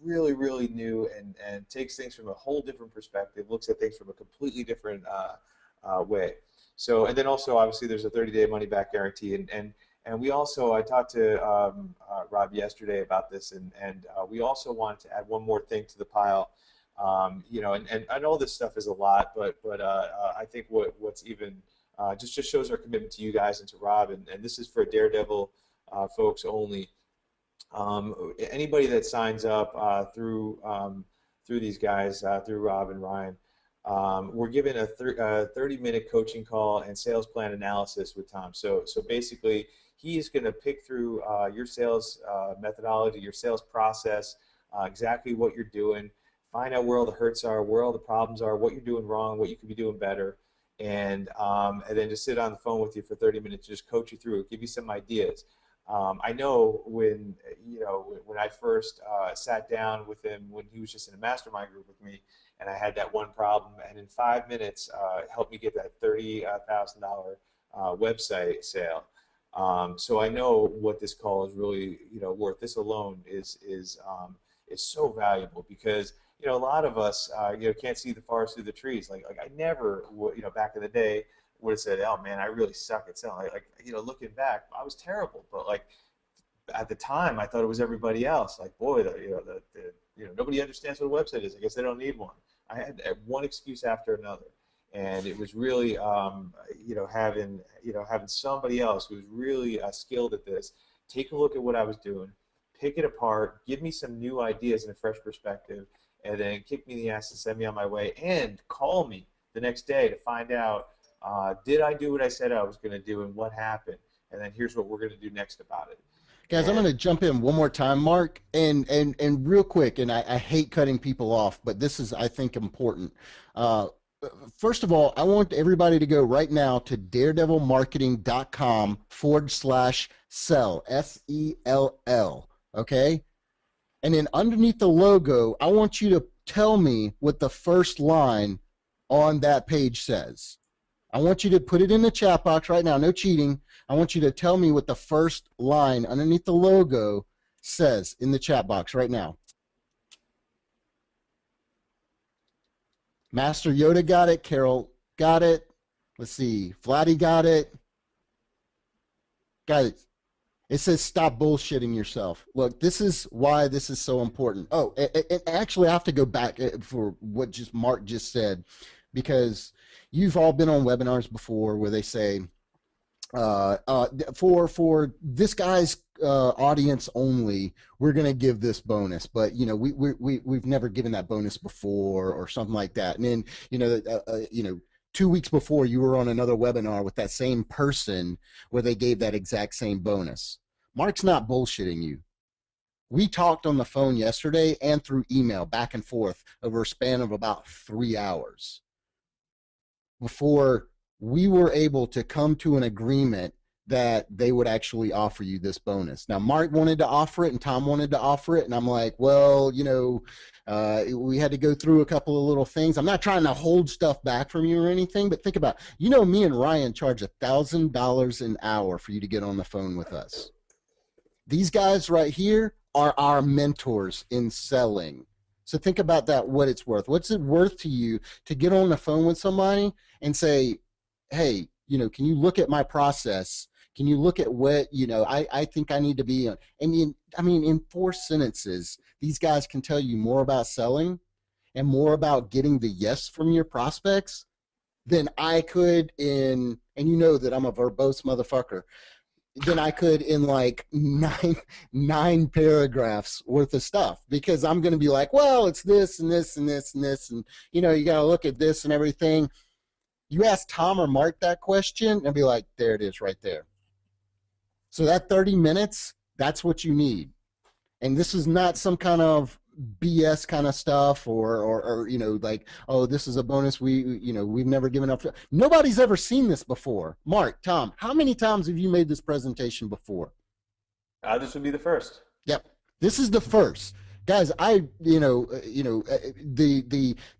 really, really new and takes things from a whole different perspective, looks at things from a completely different way. So, and then also obviously there's a 30-day money-back guarantee, and we also, I talked to Rob yesterday about this, and we also wanted to add one more thing to the pile. And I know this stuff is a lot, but I think what's even just shows our commitment to you guys and to Rob, and this is for Daredevil folks only. Anybody that signs up through these guys, through Rob and Ryan, we're given a 30-minute coaching call and sales plan analysis with Tom. So basically, he's going to pick through your sales methodology, your sales process, exactly what you're doing, find out where all the hurts are, where all the problems are, what you're doing wrong, what you could be doing better, and then just sit on the phone with you for 30 minutes, just coach you through it, give you some ideas. I know when I first sat down with him when he was just in a mastermind group with me, and I had that one problem, and in 5 minutes helped me get that $30,000 website sale. So I know what this call is really worth. This alone is so valuable because a lot of us can't see the forest through the trees. Like I never back in the day would have said, oh man, I really suck at selling. Looking back, I was terrible. But at the time, I thought it was everybody else. Like, boy, nobody understands what a website is. I guess they don't need one. I had one excuse after another, and it was really having somebody else who was really skilled at this take a look at what I was doing, pick it apart, give me some new ideas and a fresh perspective, and then kick me in the ass and send me on my way, and call me the next day to find out did I do what I said I was going to do and what happened, and then here's what we're going to do next about it. Guys, I'm going to jump in one more time, Mark, and real quick, and I hate cutting people off, but this is, I think, important. First of all, I want everybody to go right now to daredevilmarketing.com/sell, SELL, okay? And then underneath the logo, I want you tell me what the first line on that page says. I want you to put it in the chat box right now. No cheating. I want you to tell me what the first line underneath the logo says in the chat box right now. Master Yoda got it. Carol got it. Let's see. Vladdy got it. Got it. It says stop bullshitting yourself. Look, this is why this is so important. Oh, actually, I have to go back for what Mark just said, because you've all been on webinars before where they say, for this guy's audience only, we're going to give this bonus, but we've never given that bonus before or something like that. And then 2 weeks before, you were on another webinar with that same person where they gave that exact same bonus. Mark's not bullshitting you. We talked on the phone yesterday and through email back and forth over a span of about 3 hours before we were able to come to an agreement that they would actually offer you this bonus. Now, Mark wanted to offer it and Tom wanted to offer it, and I'm like, well, we had to go through a couple of little things. I'm not trying to hold stuff back from you or anything, but think about it. Me and Ryan charge $1,000 an hour for you to get on the phone with us. These guys right here are our mentors in selling. So think about that, what it's worth. What's it worth to you to get on the phone with somebody and say, hey, can you look at my process? Can you look at what, I think I need to be on? In 4 sentences, these guys can tell you more about selling and more about getting the yes from your prospects than I could and you know that I'm a verbose motherfucker, than I could in like nine paragraphs worth of stuff, because I'm going to be like, well, it's this and this and this and this, and you got to look at this and everything. You ask Tom or Mark that question and be like, there it is right there. So that 30 minutes, that's what you need. And this is not some kind of BS kind of stuff or like, oh, this is a bonus we've never given up. Nobody's ever seen this before. Mark, Tom, how many times have you made this presentation before? This would be the first. Yep. This is the first. Guys, the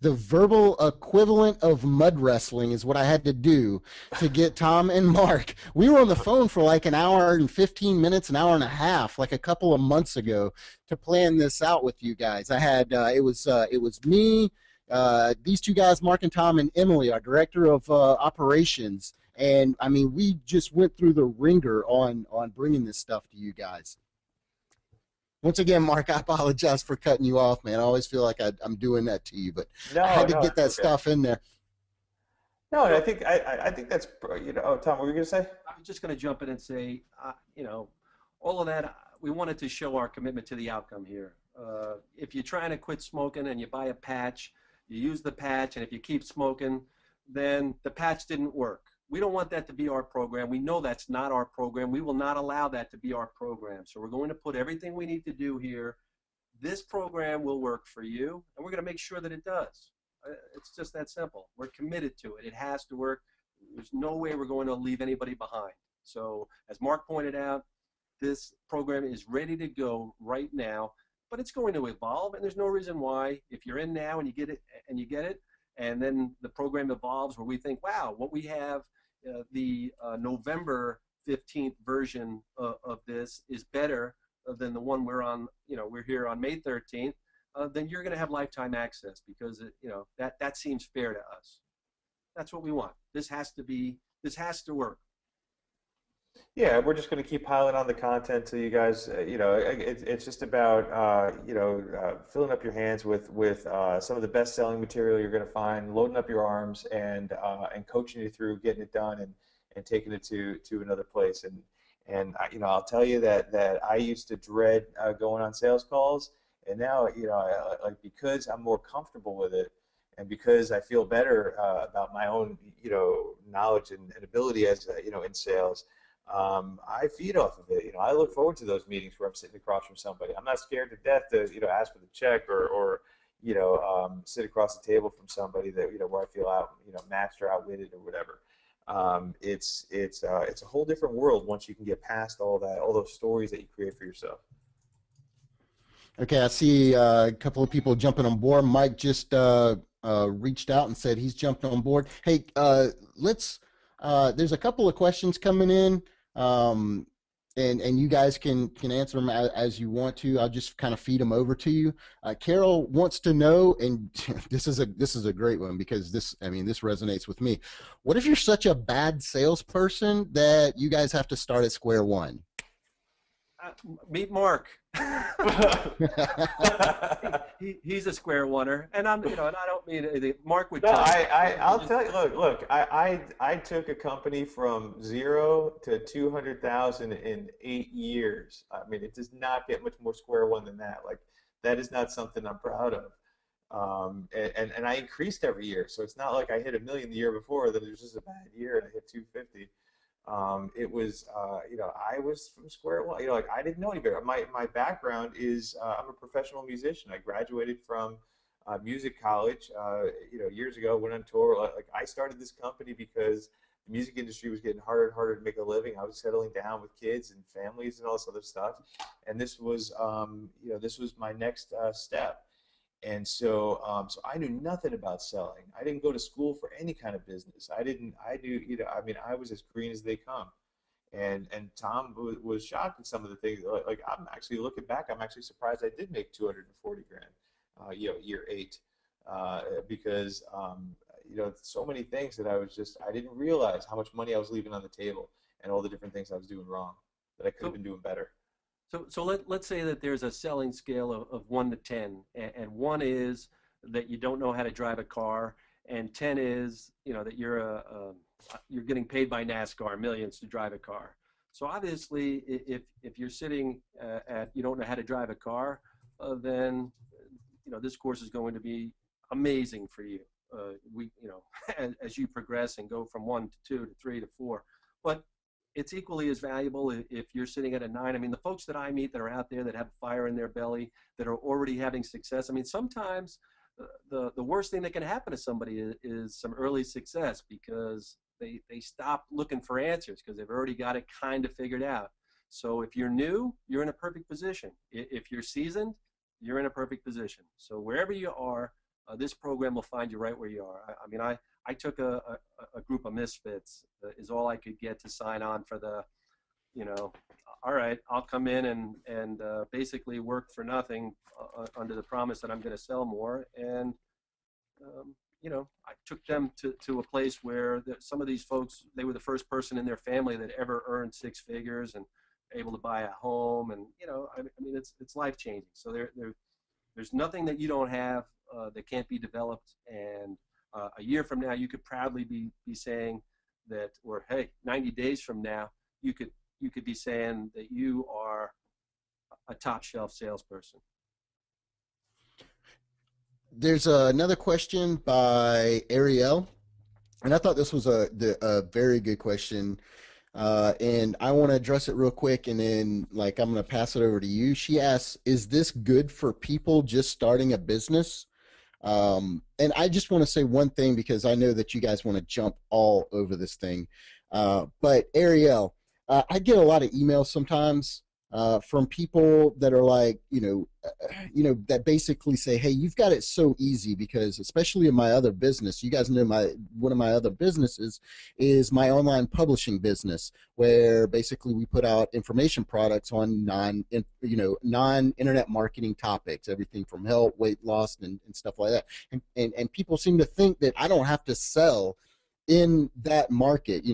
verbal equivalent of mud wrestling is what I had to do to get Tom and Mark. We were on the phone for like an hour and 15 minutes, an hour and a half, like a couple of months ago, to plan this out with you guys. I had it was me, these 2 guys, Mark and Tom, and Emily, our director of operations, and we just went through the ringer on bringing this stuff to you guys. Once again, Mark, I apologize for cutting you off, man. I always feel like I'm doing that to you, but I had to get that stuff in there. No, I think that's Oh, Tom, what were you gonna say? I was just gonna jump in and say, all of that. We wanted to show our commitment to the outcome here. If you're trying to quit smoking and you buy a patch, you use the patch, and if you keep smoking, then the patch didn't work. We don't want that to be our program. We know that's not our program. We will not allow that to be our program. So we're going to put everything we need to do here. This program will work for you, and we're going to make sure that it does. It's just that simple. We're committed to it. It has to work. There's no way we're going to leave anybody behind. So as Mark pointed out, this program is ready to go right now, but it's going to evolve, and there's no reason why, if you're in now and you get it, and then the program evolves where we think, wow, what we have, the November 15th version of this is better than the one we're on, we're here on May 13th, then you're going to have lifetime access, because that seems fair to us. That's what we want. This has to work. Yeah, we're just going to keep piling on the content to you guys. It's just about filling up your hands with some of the best selling material you're going to find, loading up your arms, and coaching you through getting it done and taking it to another place. And I'll tell you that I used to dread going on sales calls, and now because I'm more comfortable with it, and because I feel better about my own knowledge and ability as in sales. I feed off of it. I look forward to those meetings where I'm sitting across from somebody. I'm not scared to death to ask for the check or sit across the table from somebody that where I feel matched or outwitted or whatever. It's a whole different world once you can get past all those stories that you create for yourself. Okay, I see a couple of people jumping on board. Mike just reached out and said he's jumped on board. Hey, let's. There's a couple of questions coming in, um, and you guys can answer them as you want to. I'll just kind of feed them over to you. Carol wants to know, and this is a great one because this resonates with me. What if you're such a bad salesperson that you guys have to start at square one? Meet Mark. He's a square oneer, and I'm, and I don't mean anything. Mark would. No, I'll tell you. Look. I took a company from 0 to 200,000 in 8 years. I mean, it does not get much more square one than that. Like, that is not something I'm proud of. And I increased every year, so it's not like I hit $1 million the year before that it was just a bad year and I hit 250. It was, I was from square one. Like, I didn't know any better. My background is I'm a professional musician. I graduated from music college, years ago. Went on tour. Like, I started this company because the music industry was getting harder and harder to make a living. I was settling down with kids and families and all this other stuff, and this was, this was my next step. And so I knew nothing about selling. I didn't go to school for any kind of business. I knew, I was as green as they come. And Tom was shocked at some of the things. Like, I'm actually looking back, I'm actually surprised I did make 240 grand, year 8, because, so many things that I didn't realize how much money I was leaving on the table and all the different things I was doing wrong that I could have been doing better. So let's say that there's a selling scale of 1 to 10, and 1 is that you don't know how to drive a car, and 10 is that you're getting paid by NASCAR millions to drive a car. So obviously, if you're sitting at you don't know how to drive a car, then this course is going to be amazing for you. As you progress and go from 1 to 2 to 3 to 4, but it's equally as valuable if you're sitting at a 9. I mean, the folks that I meet that are out there that have fire in their belly, that are already having success. I mean, sometimes the worst thing that can happen to somebody is some early success because they stop looking for answers because they've already got it kind of figured out. So if you're new, you're in a perfect position. If you're seasoned, you're in a perfect position. So wherever you are, this program will find you right where you are. I took a group of misfits is all I could get to sign on for the, all right, I'll come in and basically work for nothing under the promise that I'm going to sell more. And, I took them to a place where some of these folks, they were the first person in their family that ever earned 6 figures and able to buy a home. And, it's life-changing. So there's nothing that you don't have that can't be developed. And a year from now, you could proudly be saying that, or hey, 90 days from now, you could be saying that you are a top shelf salesperson. There's another question by Ariel, and I thought this was a very good question, and I want to address it real quick, and then I'm going to pass it over to you. She asks, "Is this good for people just starting a business?" And I just want to say one thing because I know that you guys want to jump all over this thing. But Ariel, I get a lot of emails sometimes from people that are like, that basically say, hey, you've got it so easy because especially in my other business, you guys know one of my other businesses is my online publishing business where basically we put out information products on non-internet marketing topics, everything from health, weight loss, and stuff like that. And people seem to think that I don't have to sell in that market,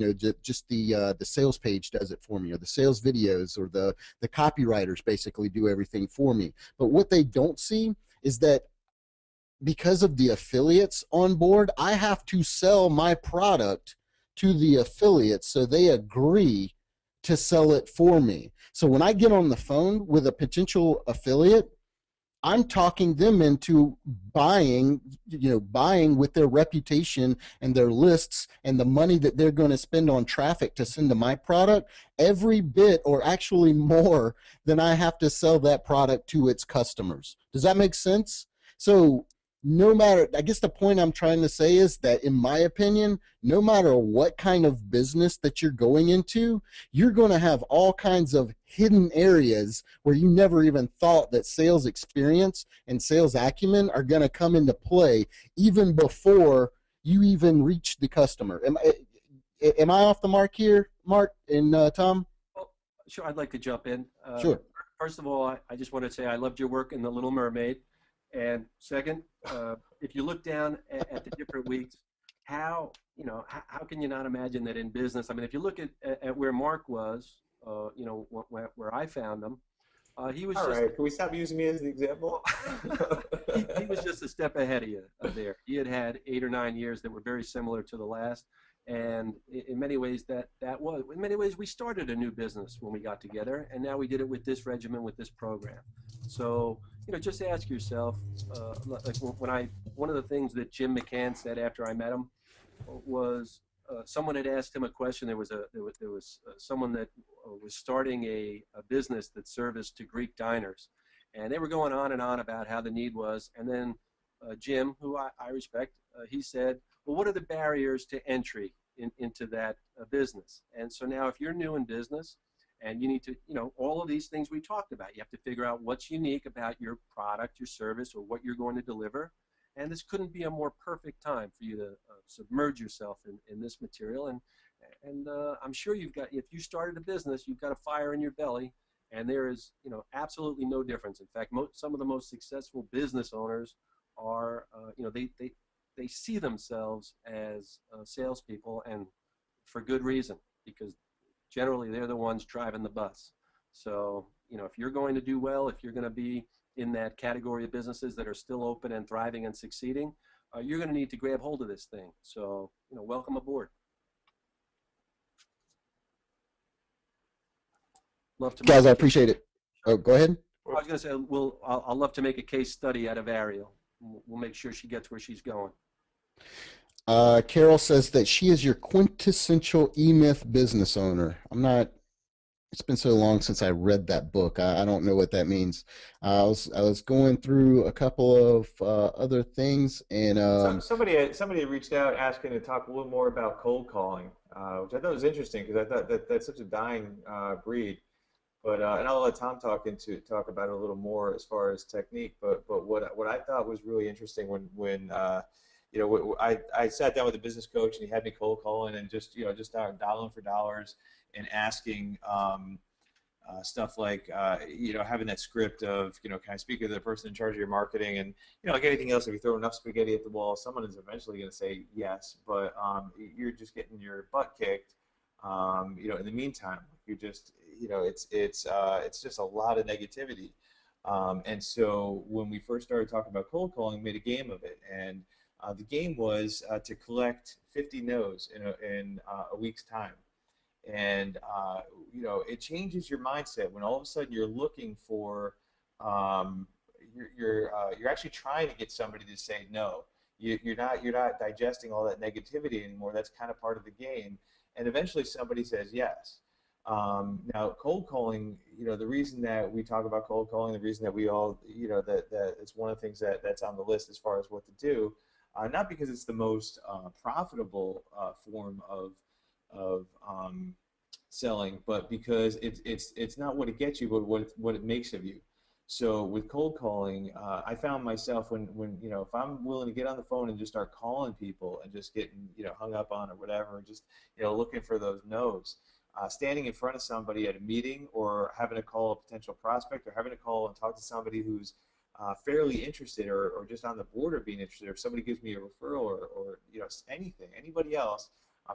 just the sales page does it for me, or the sales videos, or the copywriters basically do everything for me. But what they don't see is that because of the affiliates on board, I have to sell my product to the affiliates so they agree to sell it for me. So when I get on the phone with a potential affiliate, I'm talking them into buying with their reputation and their lists and the money that they're going to spend on traffic to send to my product, every bit or actually more than I have to sell that product to its customers. Does that make sense? So no matter, I guess the point I'm trying to say is that, in my opinion, no matter what kind of business that you're going into, you're going to have all kinds of hidden areas where you never even thought that sales experience and sales acumen are going to come into play even before you even reach the customer. Am I off the mark here, Mark and Tom? Well, sure, I'd like to jump in. Sure. First of all, I just want to say I loved your work in The Little Mermaid. And second, if you look down at the different weeks, how can you not imagine that in business? I mean, if you look at where Mark was, where I found him, he was All just right, can we stop using me as the example? he was just a step ahead of you there. He had 8 or 9 years that were very similar to the last, and in many ways in many ways we started a new business when we got together, and now we did it with this regimen, with this program. So just ask yourself, like one of the things that Jim McCann said after I met him was, someone had asked him a question. There was someone that was starting a business that serviced to Greek diners, and they were going on and on about how the need was. And then Jim, who I respect, he said, well, what are the barriers to entry into that business? And so now if you're new in business and you need to, all of these things we talked about, you have to figure out what's unique about your product, your service, or what you're going to deliver. And this couldn't be a more perfect time for you to submerge yourself in this material. And I'm sure if you started a business, you've got a fire in your belly, and there is, absolutely no difference. In fact, some of the most successful business owners are, they see themselves as salespeople, and for good reason, because generally they're the ones driving the bus. So, if you're going to do well, if you're going to be in that category of businesses that are still open and thriving and succeeding, you're going to need to grab hold of this thing. So, welcome aboard. Love to Guys, I appreciate it. Oh, go ahead. I was going to say, I'll love to make a case study out of Ariel. We'll make sure she gets where she's going. Carol says that she is your quintessential E-Myth business owner. It's been so long since I read that book. I don't know what that means. I was going through a couple of other things, and somebody had reached out asking to talk a little more about cold calling, which I thought was interesting because I thought that's such a dying breed. But and I'll let Tom talk about it a little more as far as technique. But what I thought was really interesting when I sat down with a business coach and he had me cold calling and just start dialing for dollars and asking stuff like having that script of can I speak to the person in charge of your marketing, and like anything else, if you throw enough spaghetti at the wall, someone is eventually going to say yes, but you're just getting your butt kicked. In the meantime, you're just it's just a lot of negativity, and so when we first started talking about cold calling, we made a game of it, and the game was to collect 50 no's in a week's time. And it changes your mindset when all of a sudden you're looking for you're actually trying to get somebody to say no. You're not digesting all that negativity anymore. That's kind of part of the game, and eventually somebody says yes. Now, cold calling, the reason that we talk about cold calling, the reason that we all, that it's one of the things that's on the list as far as what to do, not because it's the most profitable form of selling, but because it's not what it gets you, but what it makes of you. So with cold calling, I found myself when if I'm willing to get on the phone and just start calling people and just getting hung up on or whatever, just looking for those no's, standing in front of somebody at a meeting, or having to call a potential prospect, or having to call and talk to somebody who's fairly interested, or just on the border of being interested, or if somebody gives me a referral, or anybody else,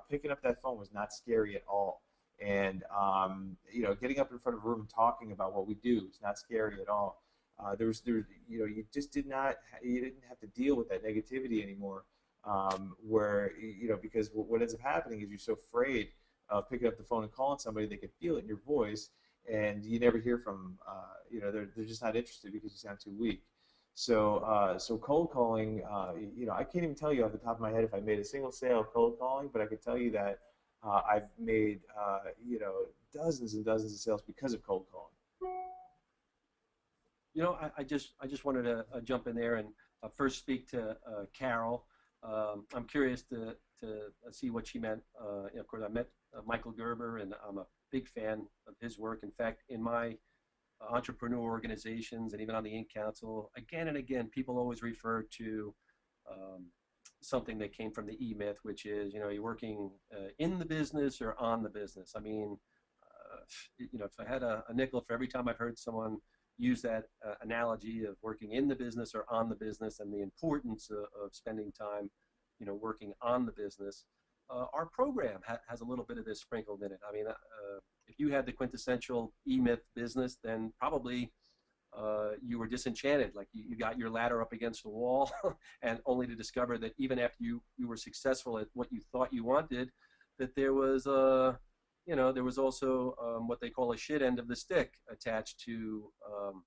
picking up that phone was not scary at all. And getting up in front of a room and talking about what we do is not scary at all. You just didn't have to deal with that negativity anymore. Where because what ends up happening is you're so afraid of picking up the phone and calling somebody, they can feel it in your voice, and you never hear from they're just not interested because you sound too weak. So cold calling, I can't even tell you off the top of my head if I made a single sale of cold calling, but I can tell you that I've made dozens and dozens of sales because of cold calling. I just wanted to jump in there and first speak to Carol. I'm curious to see what she meant. Of course, I met Michael Gerber, and I'm a big fan of his work. In fact, in my entrepreneur organizations and even on the Inc. Council, again and again, people always refer to something that came from the E-Myth, which is, you're working in the business or on the business. I mean, if I had a nickel for every time I've heard someone use that analogy of working in the business or on the business and the importance of spending time, working on the business, our program has a little bit of this sprinkled in it. I mean, if you had the quintessential E-Myth business, then probably you were disenchanted, like you got your ladder up against the wall and only to discover that even after you were successful at what you thought you wanted, that there was there was also what they call a shit end of the stick attached to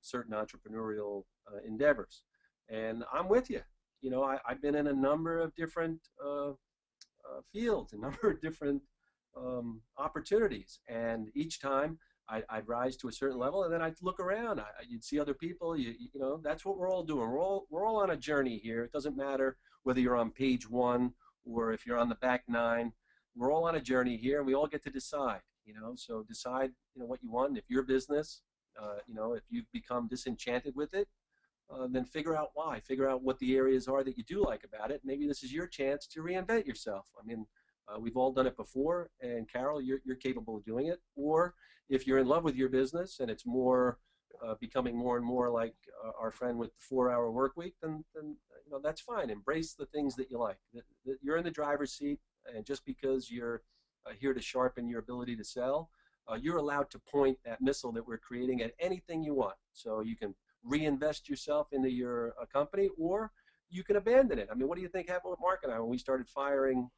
certain entrepreneurial endeavors. And I'm with you. I've been in a number of different fields, a number of different opportunities, and each time I'd rise to a certain level, and then I'd look around. You'd see other people. That's what we're all doing. We're all on a journey here. It doesn't matter whether you're on page 1 or if you're on the back 9. We're all on a journey here, and we all get to decide. So decide what you want. And if your business, if you've become disenchanted with it, then figure out why. Figure out what the areas are that you do like about it. Maybe this is your chance to reinvent yourself. I mean, we've all done it before, and Carol, you're capable of doing it. Or if you're in love with your business and it's more becoming more and more like our friend with the 4-hour work week, then that's fine. Embrace the things that you like. You're in the driver's seat, and just because you're here to sharpen your ability to sell, you're allowed to point that missile that we're creating at anything you want. So you can reinvest yourself into your company, or you can abandon it. I mean, what do you think happened with Mark and I when we started firing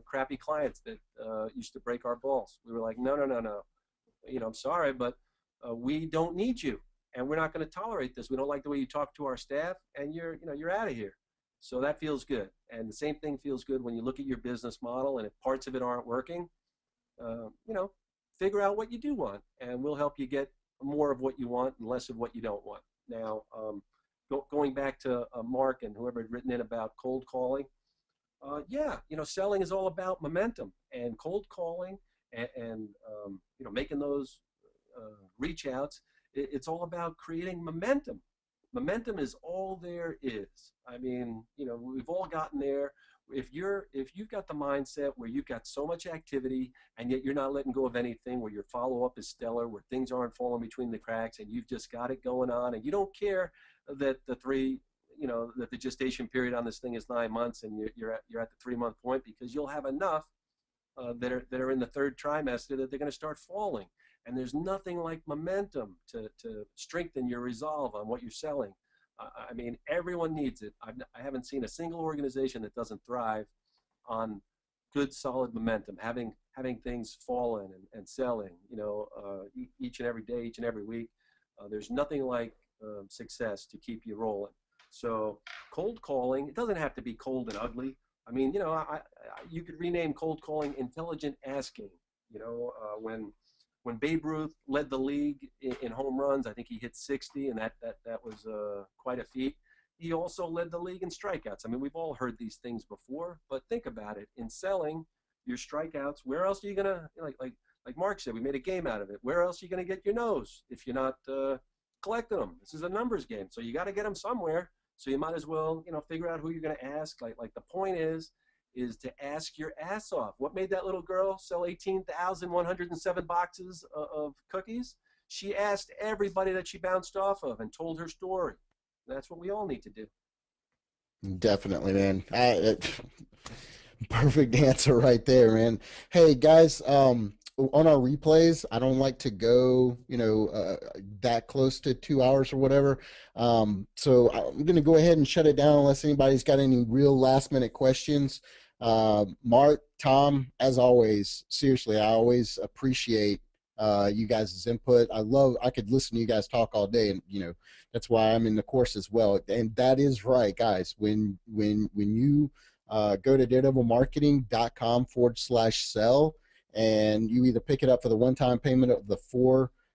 crappy clients that used to break our balls? We were like, no. I'm sorry, but we don't need you, and we're not going to tolerate this. We don't like the way you talk to our staff, and you're out of here. So that feels good. And the same thing feels good when you look at your business model, and if parts of it aren't working, figure out what you do want, and we'll help you get more of what you want and less of what you don't want. Now, going back to Mark and whoever had written in about cold calling, selling is all about momentum, and cold calling and making those reach outs. It's all about creating momentum. Momentum is all there is. I mean, we've all gotten there. If you've got the mindset where you've got so much activity and yet you're not letting go of anything, where your follow-up is stellar, where things aren't falling between the cracks, and you've just got it going on, and you don't care that that the gestation period on this thing is 9 months, and you're at the 3-month point, because you'll have enough that are in the 3rd trimester that they're going to start falling. And there's nothing like momentum to strengthen your resolve on what you're selling. I mean, everyone needs it. I haven't seen a single organization that doesn't thrive on good, solid momentum, having things falling and selling, each and every day, each and every week. There's nothing like success to keep you rolling. So cold calling, it doesn't have to be cold and ugly. I mean, you could rename cold calling intelligent asking. When Babe Ruth led the league in home runs, I think he hit 60, and that was quite a feat. He also led the league in strikeouts. I mean, we've all heard these things before, but think about it. In selling, your strikeouts, where else are you gonna, like Mark said, we made a game out of it. Where else are you gonna get your nose if you're not collecting them? This is a numbers game, so you got to get them somewhere. So you might as well, figure out who you're gonna ask. Like the point is to ask your ass off. What made that little girl sell 18,107 boxes of cookies? She asked everybody that she bounced off of and told her story. That's what we all need to do. Definitely, man. Perfect answer right there, man. Hey, guys, on our replays, I don't like to go, that close to 2 hours or whatever. So I'm going to go ahead and shut it down unless anybody's got any real last-minute questions. Mark, Tom, as always, seriously, I always appreciate you guys' input. I could listen to you guys talk all day, and that's why I'm in the course as well. And that is right, guys. When you go to daredevilmarketing.com/sell, and you either pick it up for the one-time payment of the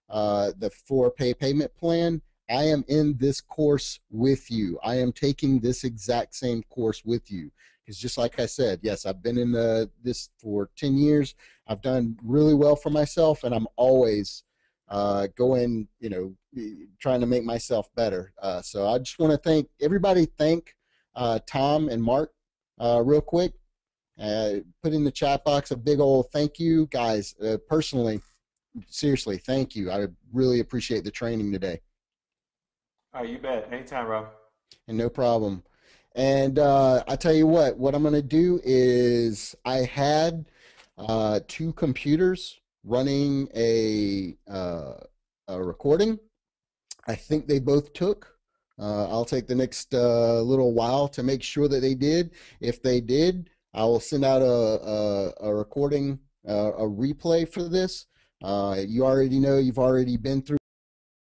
4-pay payment plan, I am in this course with you. I am taking this exact same course with you. Because just like I said, yes, I've been in this for 10 years. I've done really well for myself, and I'm always going, trying to make myself better. So I just want to thank everybody. Thank Tom and Mark real quick. Put in the chat box a big old thank you, guys. Personally, seriously, thank you. I really appreciate the training today. All right, you bet. Anytime, Rob. And no problem. And I tell you what I'm going to do is I had two computers running a recording. I think they both took. I'll take the next little while to make sure that they did. If they did, I will send out a recording, a replay for this. You already know, you've already been through